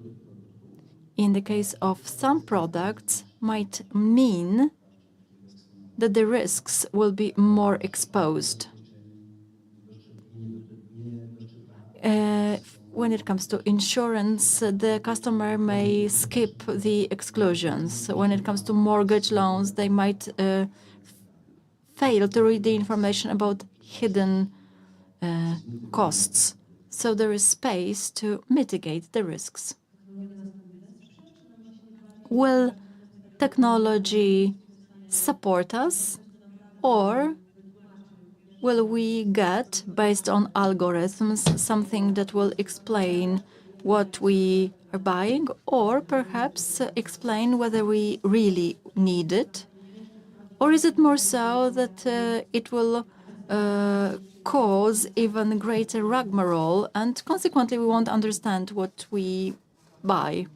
Speaker 1: in the case of some products might mean that the risks will be more exposed. When it comes to insurance, the customer may skip the exclusions. When it comes to mortgage loans, they might fail to read the information about hidden costs. So there is space to mitigate the risks. Will technology support us, or will we get, based on algorithms, something that will explain what we are buying, or perhaps explain whether we really need it, or is it more so that it will cause even greater rigmarole, and consequently we won't understand what we buy.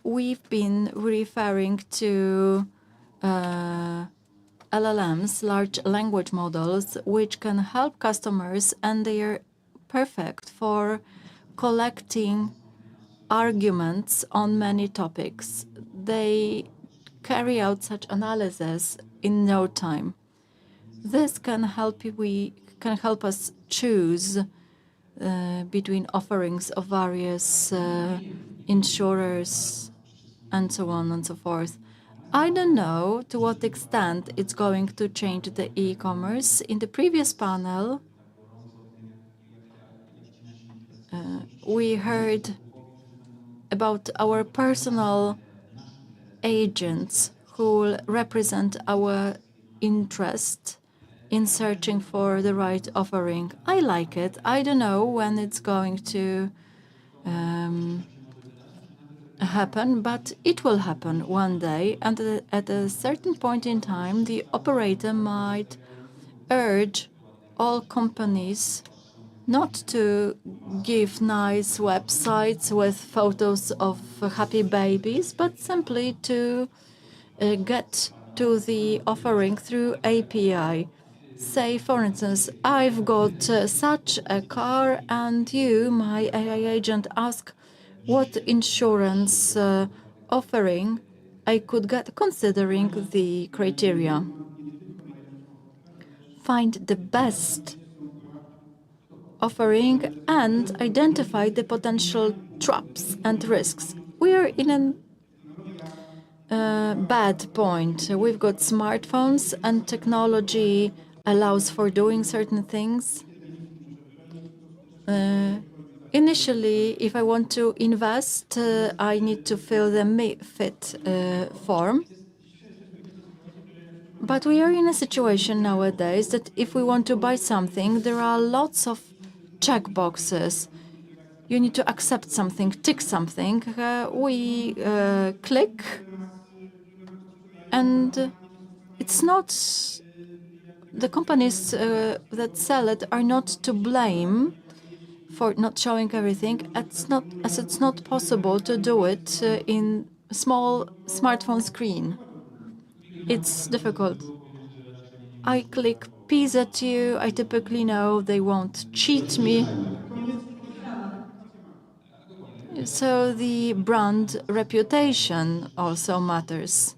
Speaker 1: We've been referring to LLMs, large language models, which can help customers, and they are perfect for collecting arguments on many topics. They carry out such analysis in no time. This can help us choose between offerings of various insurers and so on and so forth. I don't know to what extent it's going to change the e-commerce. In the previous panel, we heard about our personal agents who will represent our interest in searching for the right offering. I like it. I don't know when it's going to happen, but it will happen one day. And at a certain point in time, the operator might urge all companies not to give nice websites with photos of happy babies, but simply to get to the offering through API. Say, for instance, I've got such a car, and you, my AI agent, ask what insurance offering I could get considering the criteria. Find the best offering and identify the potential traps and risks. We are in a bad point. We've got smartphones, and technology allows for doing certain things. Initially, if I want to invest, I need to fill the MiFID form. But we are in a situation nowadays that if we want to buy something, there are lots of checkboxes. You need to accept something, tick something. We click, and it's not the companies that sell it are not to blame for not showing everything. It's not possible to do it in a small smartphone screen. It's difficult. I click pizza too. I typically know they won't cheat me. So the brand reputation also matters.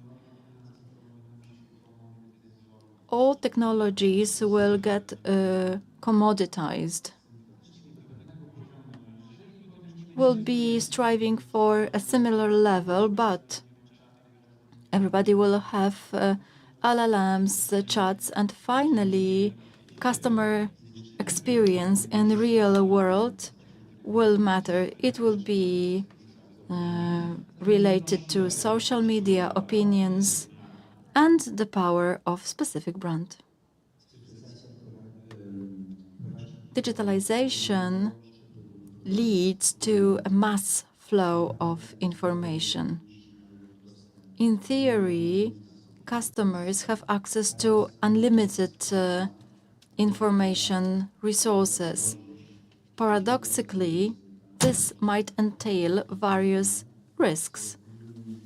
Speaker 1: All technologies will get commoditized. We'll be striving for a similar level, but everybody will have LLMs, chats, and finally, customer experience in the real world will matter. It will be related to social media opinions and the power of specific brand. Digitalization leads to a mass flow of information. In theory, customers have access to unlimited information resources. Paradoxically, this might entail various risks,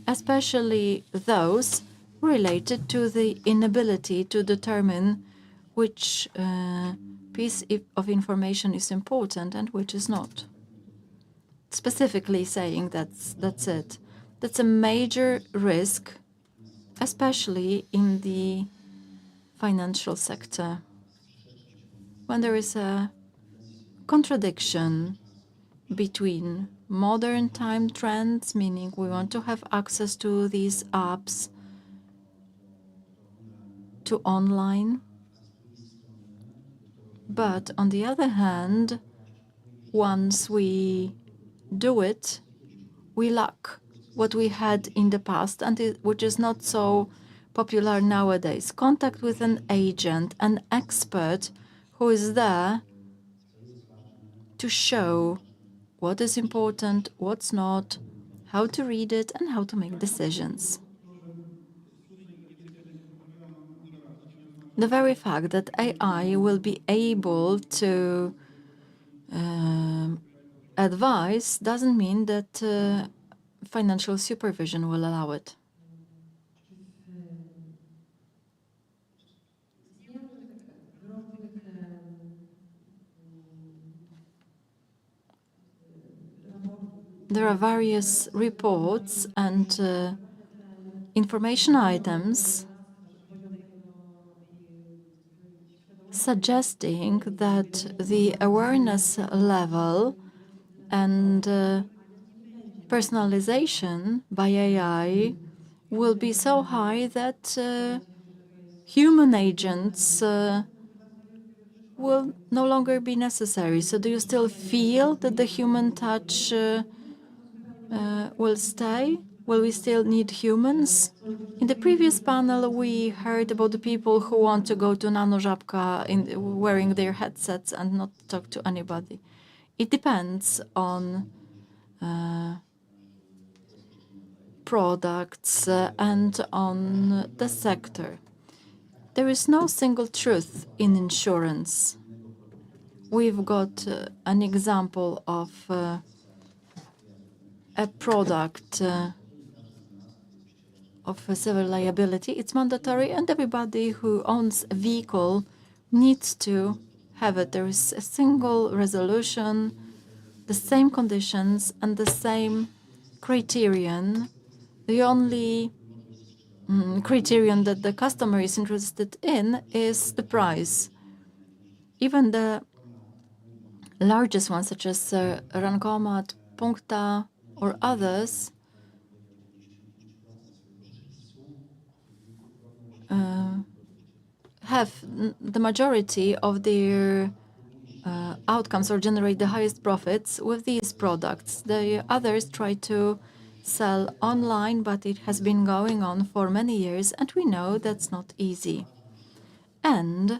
Speaker 1: especially those related to the inability to determine which piece of information is important and which is not. Specifically saying that's it. That's a major risk, especially in the financial sector, when there is a contradiction between modern time trends, meaning we want to have access to these apps, to online. But on the other hand, once we do it, we lack what we had in the past, and which is not so popular nowadays. Contact with an agent, an expert who is there to show what is important, what's not, how to read it, and how to make decisions. The very fact that AI will be able to advise doesn't mean that financial supervision will allow it. There are various reports and information items suggesting that the awareness level and personalization by AI will be so high that human agents will no longer be necessary. So do you still feel that the human touch will stay? Will we still need humans? In the previous panel, we heard about the people who want to go to NanoŽabka wearing their headsets and not talk to anybody. It depends on products and on the sector. There is no single truth in insurance. We've got an example of a product of civil liability. It's mandatory, and everybody who owns a vehicle needs to have it. There is a single resolution, the same conditions, and the same criterion. The only criterion that the customer is interested in is the price. Even the largest ones, such as Rankomat, Punkta, or others, have the majority of their outcomes or generate the highest profits with these products. The others try to sell online, but it has been going on for many years, and we know that's not easy. And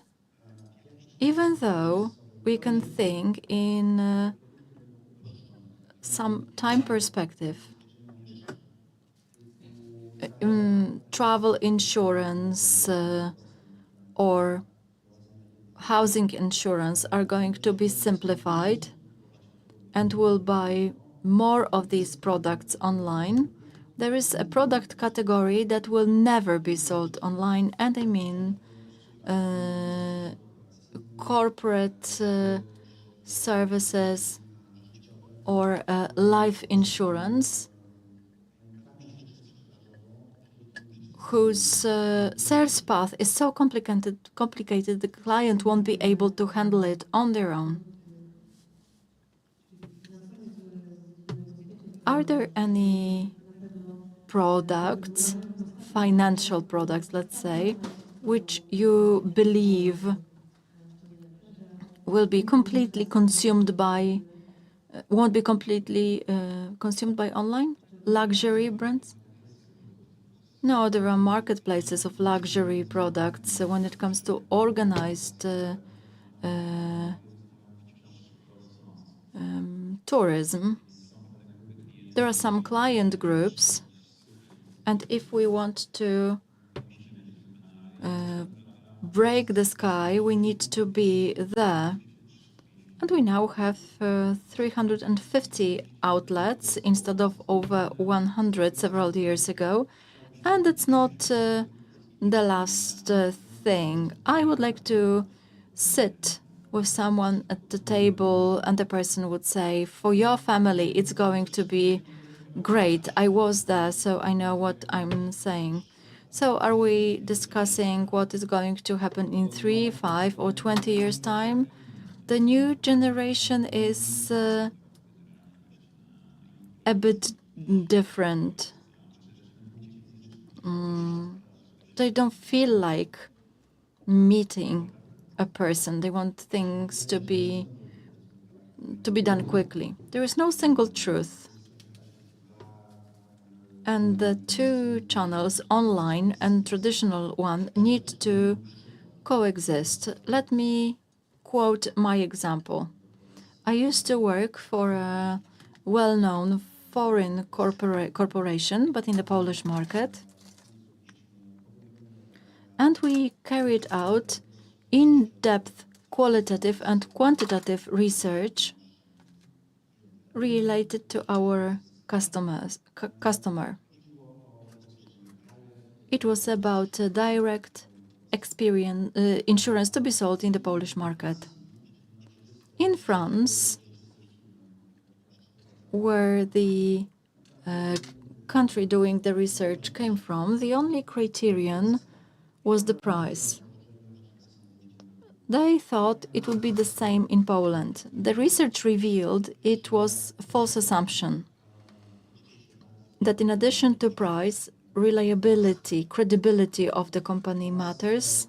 Speaker 1: even though we can think in some time perspective, travel insurance or housing insurance are going to be simplified and will buy more of these products online. There is a product category that will never be sold online, and I mean corporate services or life insurance, whose sales path is so complicated, the client won't be able to handle it on their own. Are there any products, financial products, let's say, which you believe will be completely consumed by, won't be completely consumed by online? Luxury brands? No, there are marketplaces of luxury products when it comes to organized tourism. There are some client groups, and if we want to break the sky, we need to be there. And we now have 350 outlets instead of over 100 several years ago. And it's not the last thing. I would like to sit with someone at the table, and the person would say, for your family, it's going to be great. I was there, so I know what I'm saying. So are we discussing what is going to happen in 3, 5, or 20 years' time? The new generation is a bit different. They don't feel like meeting a person. They want things to be done quickly. There is no single truth. And the two channels, online and traditional one, need to coexist. Let me quote my example. I used to work for a well-known foreign corporation, but in the Polish market. And we carried out in-depth qualitative and quantitative research related to our customer. It was about direct insurance to be sold in the Polish market. In France, where the country doing the research came from, the only criterion was the price. They thought it would be the same in Poland. The research revealed it was a false assumption that in addition to price, reliability, credibility of the company matters,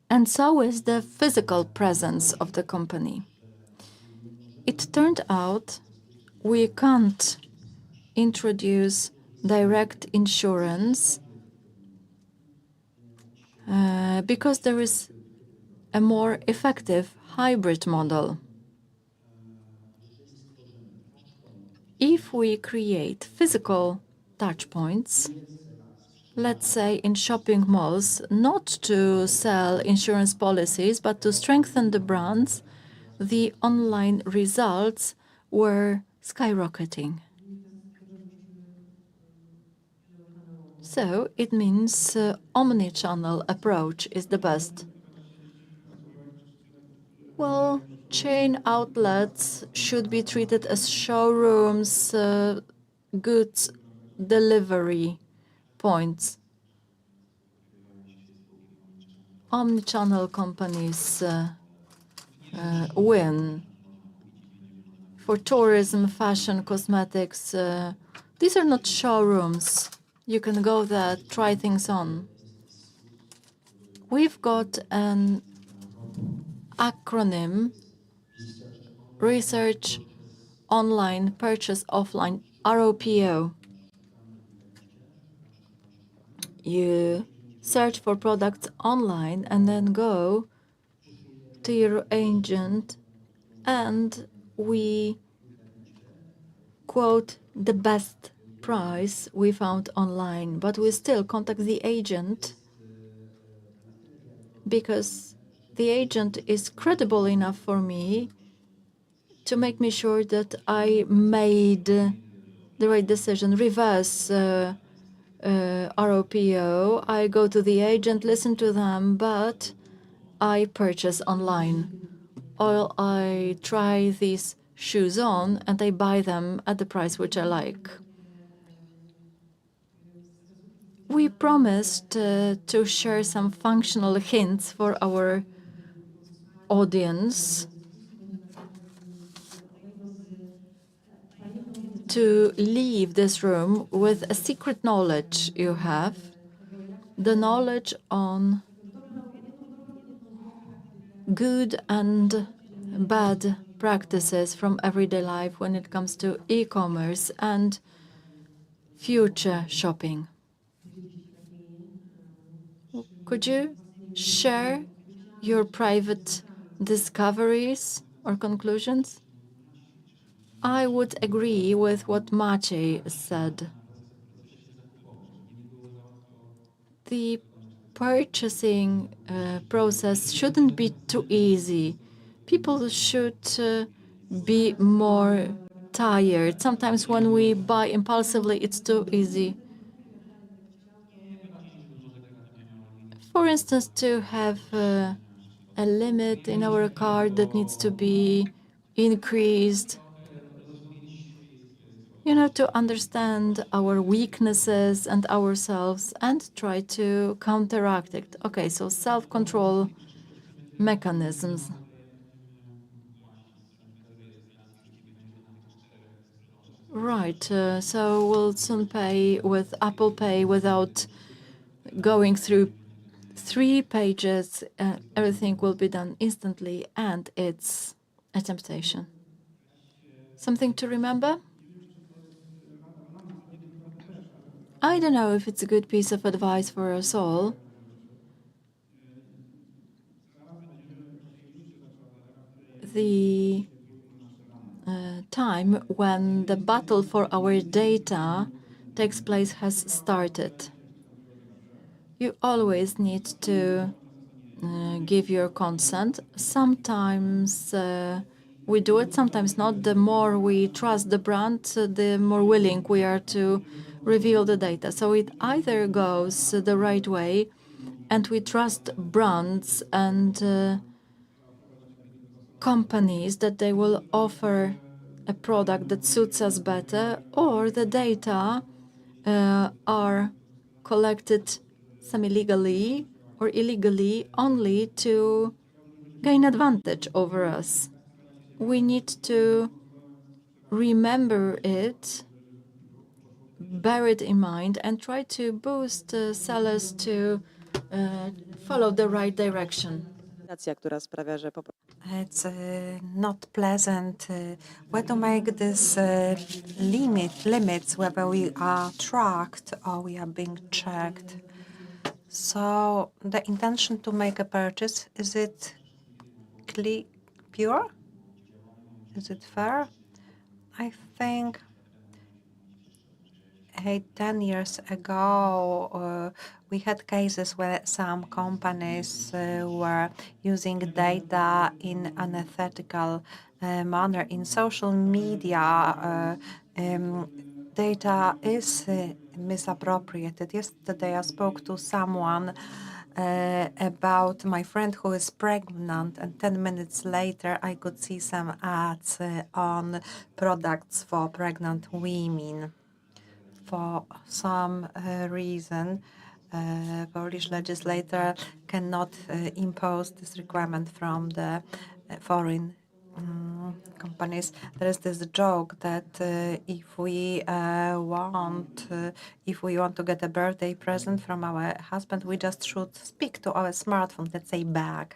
Speaker 1: and so is the physical presence of the company. It turned out we can't introduce direct insurance because there is a more effective hybrid model. If we create physical touch points, let's say in shopping malls, not to sell insurance policies, but to strengthen the brands, the online results were skyrocketing. So it means omni-channel approach is the best. Well, chain outlets should be treated as showrooms, goods delivery points. Omnichannel companies win. For tourism, fashion, cosmetics, these are not showrooms. You can go there, try things on. We've got an acronym, Research Online, Purchase Offline, ROPO. You search for products online and then go to your agent, and we quote the best price we found online, but we still contact the agent because the agent is credible enough for me to make me sure that I made the right decision. Reverse ROPO. I go to the agent, listen to them, but I purchase online. Or I try these shoes on and I buy them at the price which I like. We promised to share some functional hints for our audience to leave this room with a secret knowledge you have, the knowledge on good and bad practices from everyday life when it comes to e-commerce and future shopping. Could you share your private discoveries or conclusions? I would agree with what Maciej said. The purchasing process shouldn't be too easy. People should be more tired. Sometimes when we buy impulsively, it's too easy. For instance, to have a limit in our card that needs to be increased. You know, to understand our weaknesses and ourselves and try to counteract it. Okay, so self-control mechanisms. Right, so we'll soon pay with Apple Pay without going through 3 pages. Everything will be done instantly, and it's a temptation. Something to remember? I don't know if it's a good piece of advice for us all. the time when the battle for our data takes place has started. You always need to give your consent. Sometimes we do it, sometimes not. The more we trust the brand, the more willing we are to reveal the data. So it either goes the right way, and we trust brands and companies that they will offer a product that suits us better, or the data are collected semi-legally or illegally only to gain advantage over us. We need to remember it, bear it in mind, and try to boost sellers to follow the right direction.
Speaker 4: Która sprawia, że po prostu
Speaker 3: It's not pleasant where to make this limits whether we are tracked or we are being checked. So the intention to make a purchase, is it pure? Is it fair? I think 10 years ago, we had cases where some companies were using data in an unethical manner. In social media, data is misappropriated. Yesterday, I spoke to someone about my friend who is pregnant, and 10 minutes later, I could see some ads on products for pregnant women. For some reason, Polish legislator cannot impose this requirement from the foreign companies. There is this joke that if we want to get a birthday present from our husband, we just should speak to our smartphone, let's say bag.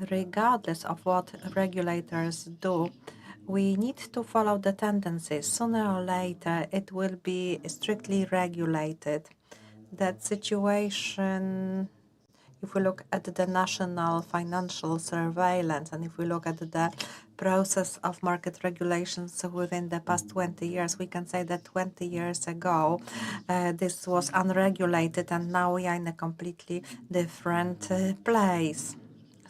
Speaker 3: Regardless of what regulators do, we need to follow the tendencies. Sooner or later, it will be strictly regulated. That situation, if we look at the national financial surveillance, and if we look at the process of market regulations within the past 20 years, we can say that 20 years ago, this was unregulated, and now we are in a completely different place.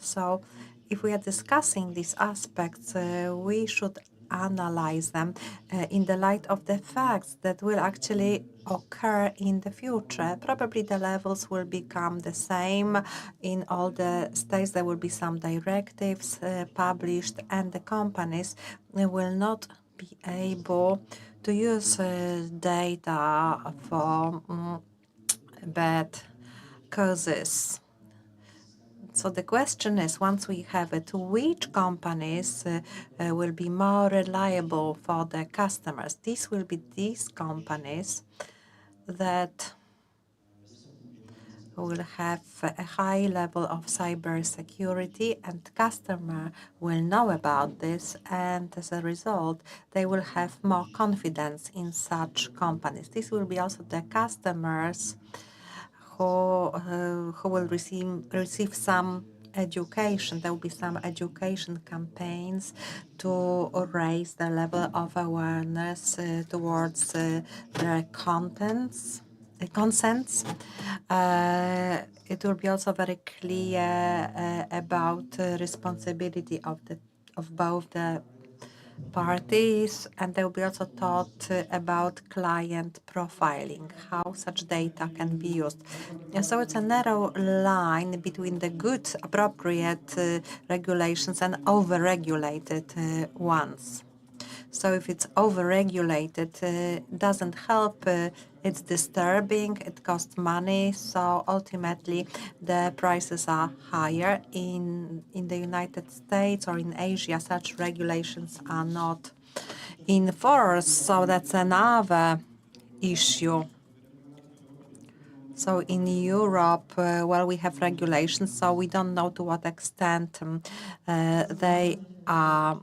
Speaker 3: So if we are discussing these aspects, we should analyze them in the light of the facts that will actually occur in the future. Probably the levels will become the same in all the states. There will be some directives published, and the companies will not be able to use data for bad causes. So the question is, once we have it, which companies will be more reliable for the customers? These will be these companies that will have a high level of cybersecurity, and customer will know about this, and as a result, they will have more confidence in such companies. This will be also the customers who will receive some education. There will be some education campaigns to raise the level of awareness towards their consents. It will be also very clear about responsibility of both the parties, and they will be also taught about client profiling, how such data can be used. And so it's a narrow line between the good, appropriate regulations and over-regulated ones. So if it's over-regulated, doesn't help, it's disturbing, it costs money, so ultimately the prices are higher. In the United States or in Asia, such regulations are not in force, so that's another issue. So in Europe, well, we have regulations, so we don't know to what extent they are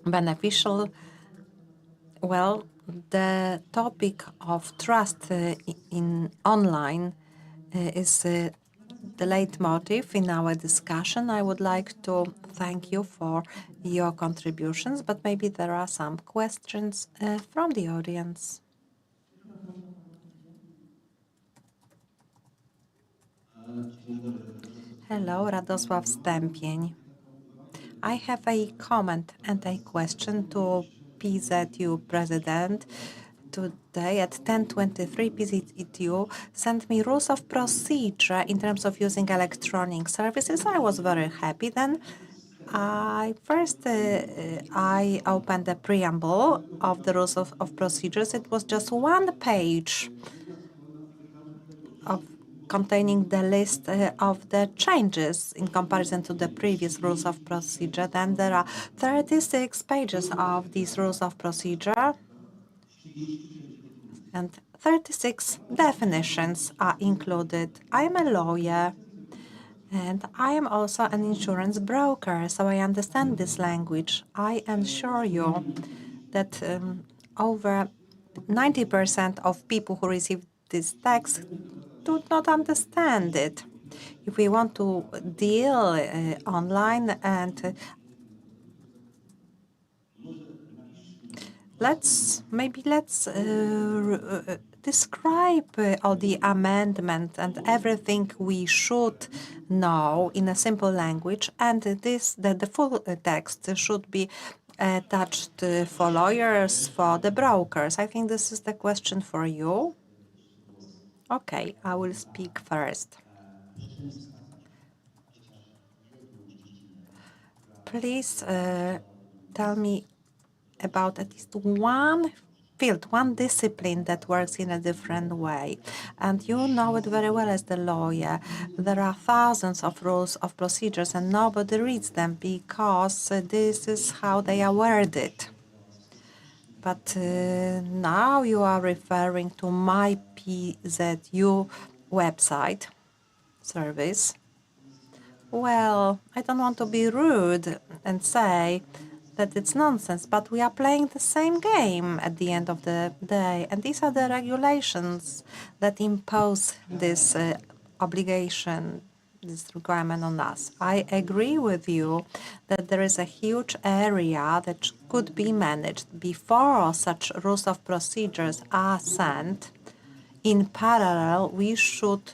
Speaker 3: beneficial. Well, the topic of trust in online is the leitmotiv in our discussion. I would like to thank you for your contributions, but maybe there are some questions from the audience. Hello, Radosław Stępień. I have a comment and a question to PZU President. Today at 10:23, PZU sent me rules of procedure in terms of using electronic services. I was very happy then. I opened the preamble of the rules of procedures. It was just one page of containing the list of the changes in comparison to the previous rules of procedure. Then there are 36 pages of these rules of procedure, and 36 definitions are included. I am a lawyer, and I am also an insurance broker, so I understand this language. I assure you that over 90% of people who receive this text do not understand it. If we want to deal online, and let's describe all the amendments and everything we should know in a simple language, and the full text should be attached for lawyers, for the brokers. I think this is the question for you. Okay, I will speak first. Please tell me about at least one field, one discipline that works in a different way. And you know it very well as the lawyer. There are thousands of rules of procedures and nobody reads them because this is how they are worded. But now you are referring to my PZU website service. Well, I don't want to be rude and say that it's nonsense, but we are playing the same game at the end of the day. And these are the regulations that impose this obligation, this requirement on us. I agree with you that there is a huge area that could be managed before such rules of procedures are sent. In parallel, we should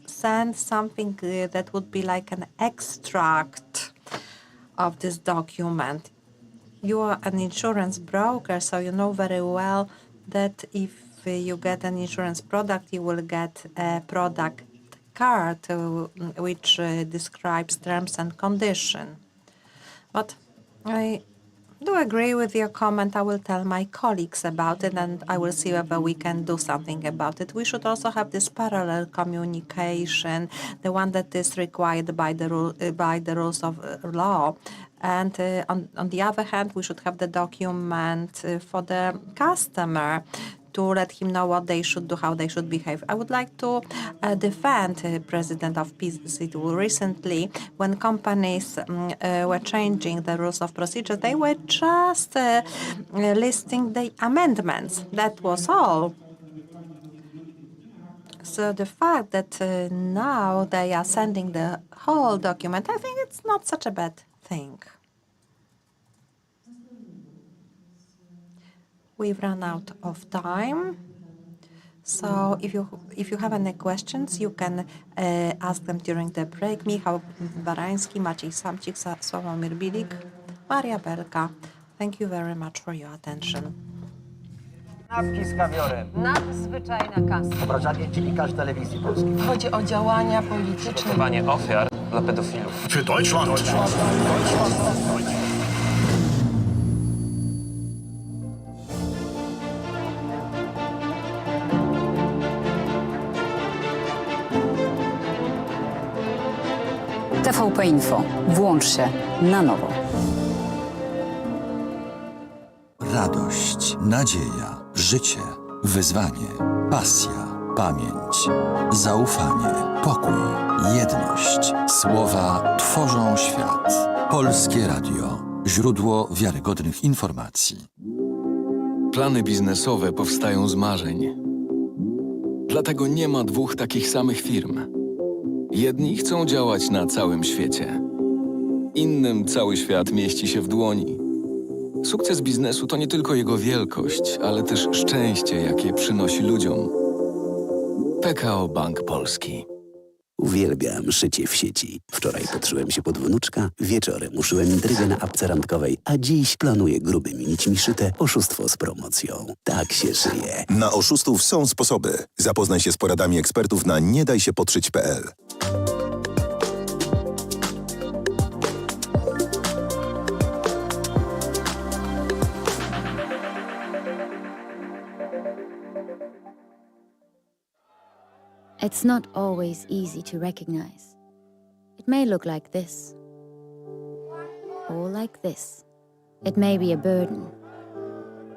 Speaker 3: send something that would be like an extract of this document. You are an insurance broker, so you know very well that if you get an insurance product, you will get a product card which describes terms and conditions. But I do agree with your comment. I will tell my colleagues about it, and I will see whether we can do something about it. We should also have this parallel communication, the one that is required by the rules of law. And on the other hand, we should have the document for the customer to let him know what they should do, how they should behave. I would like to defend President of PZU. Recently, when companies were changing the rules of procedure, they were just listing the amendments. That was all. So the fact that now they are sending the whole document, I think it's not such a bad thing. We've run out of time. So if you have any questions, you can ask them during the break. Michał, Brański, Maciej Samcik, Sławomir, Bilik, Maria Belka. Thank you very much for your attention.
Speaker 5: Napki z kawiorem.
Speaker 6: Nadzwyczajna kasa.
Speaker 5: Obrażanie dziennikarzy telewizji polskiej.
Speaker 6: Chodzi o działania polityczne.
Speaker 7: Ratowanie ofiar dla pedofilów.
Speaker 8: Für Deutschland.
Speaker 9: TVP Info. Włącz się na nowo.
Speaker 10: Radość, nadzieja, życie, wyzwanie, pasja, pamięć, zaufanie, pokój, jedność. Słowa tworzą świat. Polskie Radio. Źródło wiarygodnych informacji.
Speaker 11: Plany biznesowe powstają z marzeń. Dlatego nie ma dwóch takich samych firm. Jedni chcą działać na całym świecie. Innym cały świat mieści się w dłoni. Sukces biznesu to nie tylko jego wielkość, ale też szczęście, jakie przynosi ludziom. PKO Bank Polski.
Speaker 8: Uwielbiam szycie w sieci. Wczoraj podszyłem się pod wnuczka, wieczorem uszyłem intrygę na apce randkowej, a dziś planuję grubymi nićmi szyte oszustwo z promocją. Tak się szyje.
Speaker 12: Na oszustów są sposoby. Zapoznaj się z poradami ekspertów na niedajsiepodszyć.pl.
Speaker 13: It's not always easy to recognize. It may look like this, or like this. It may be a burden,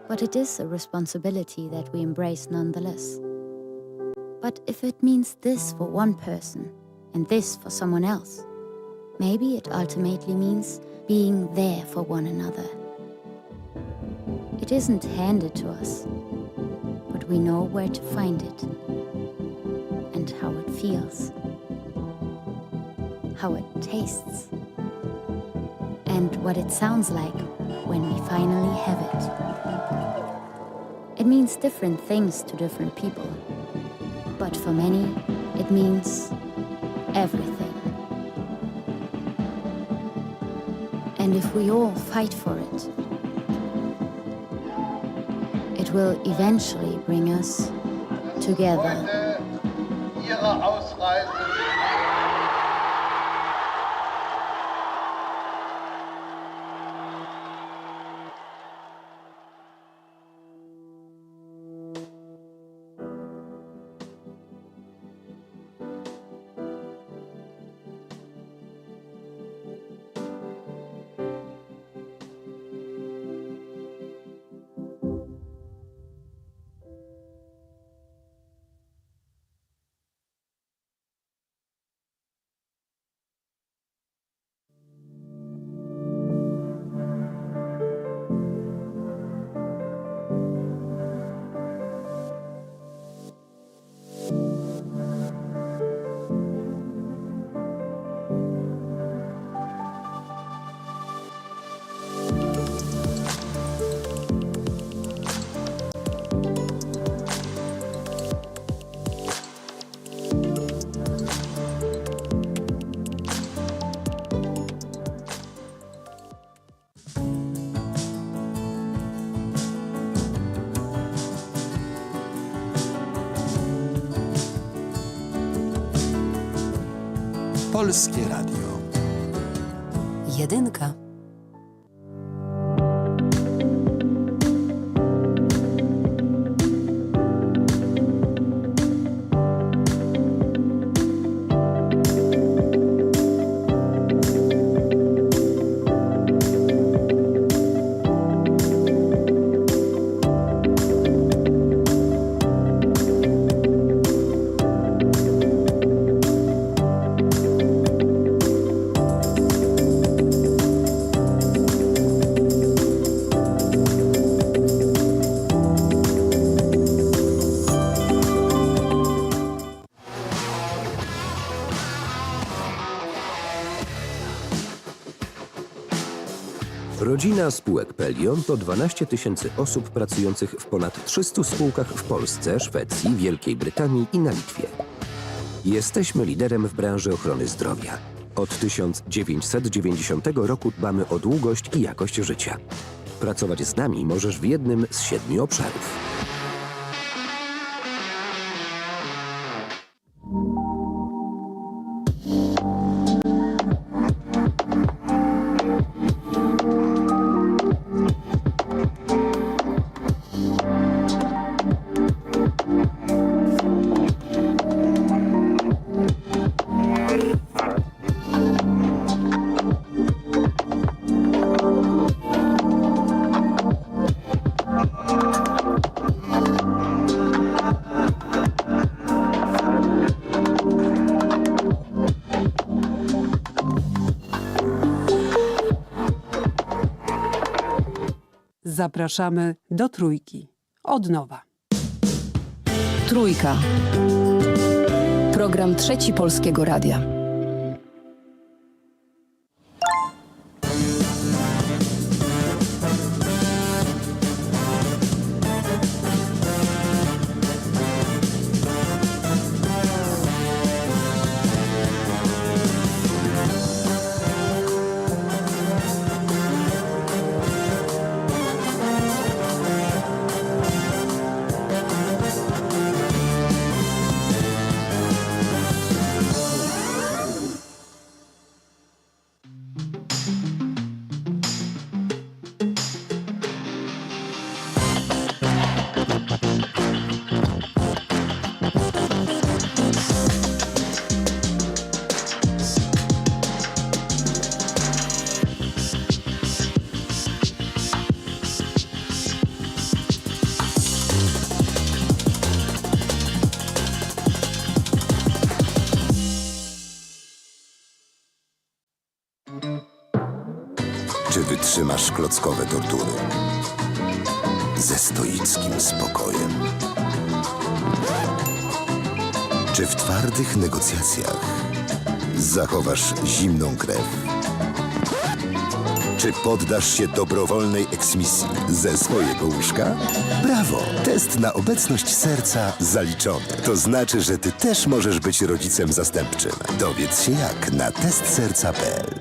Speaker 13: but it is a responsibility that we embrace nonetheless. But if it means this for one person and this for someone else, maybe it ultimately means being there for one another. It isn't handed to us, but we know where to find it. And how it feels, how it tastes, and what it sounds like when we finally have it. It means different things to different people, but for many, it means everything. And if we all fight for it, it will eventually bring us together.
Speaker 10: Polskie Radio.
Speaker 9: Jedynka.
Speaker 14: Rodzina spółek Pelion to 12 tysięcy osób pracujących w ponad 300 spółkach w Polsce, Szwecji, Wielkiej Brytanii i na Litwie. Jesteśmy liderem w branży ochrony zdrowia. Od 1990 roku dbamy o długość i jakość życia. Pracować z nami możesz w jednym z 7 obszarów.
Speaker 15: Zapraszamy do trójki. Od nowa.
Speaker 9: Trójka. Program Trzeci Polskiego Radia.
Speaker 12: Czy wytrzymasz klockowe tortury? Ze stoickim spokojem. Czy w twardych negocjacjach zachowasz zimną krew? Czy poddasz się dobrowolnej eksmisji ze swojego łóżka? Brawo! Test na obecność serca zaliczony. To znaczy, że ty też możesz być rodzicem zastępczym. Dowiedz się jak na testserca.pl.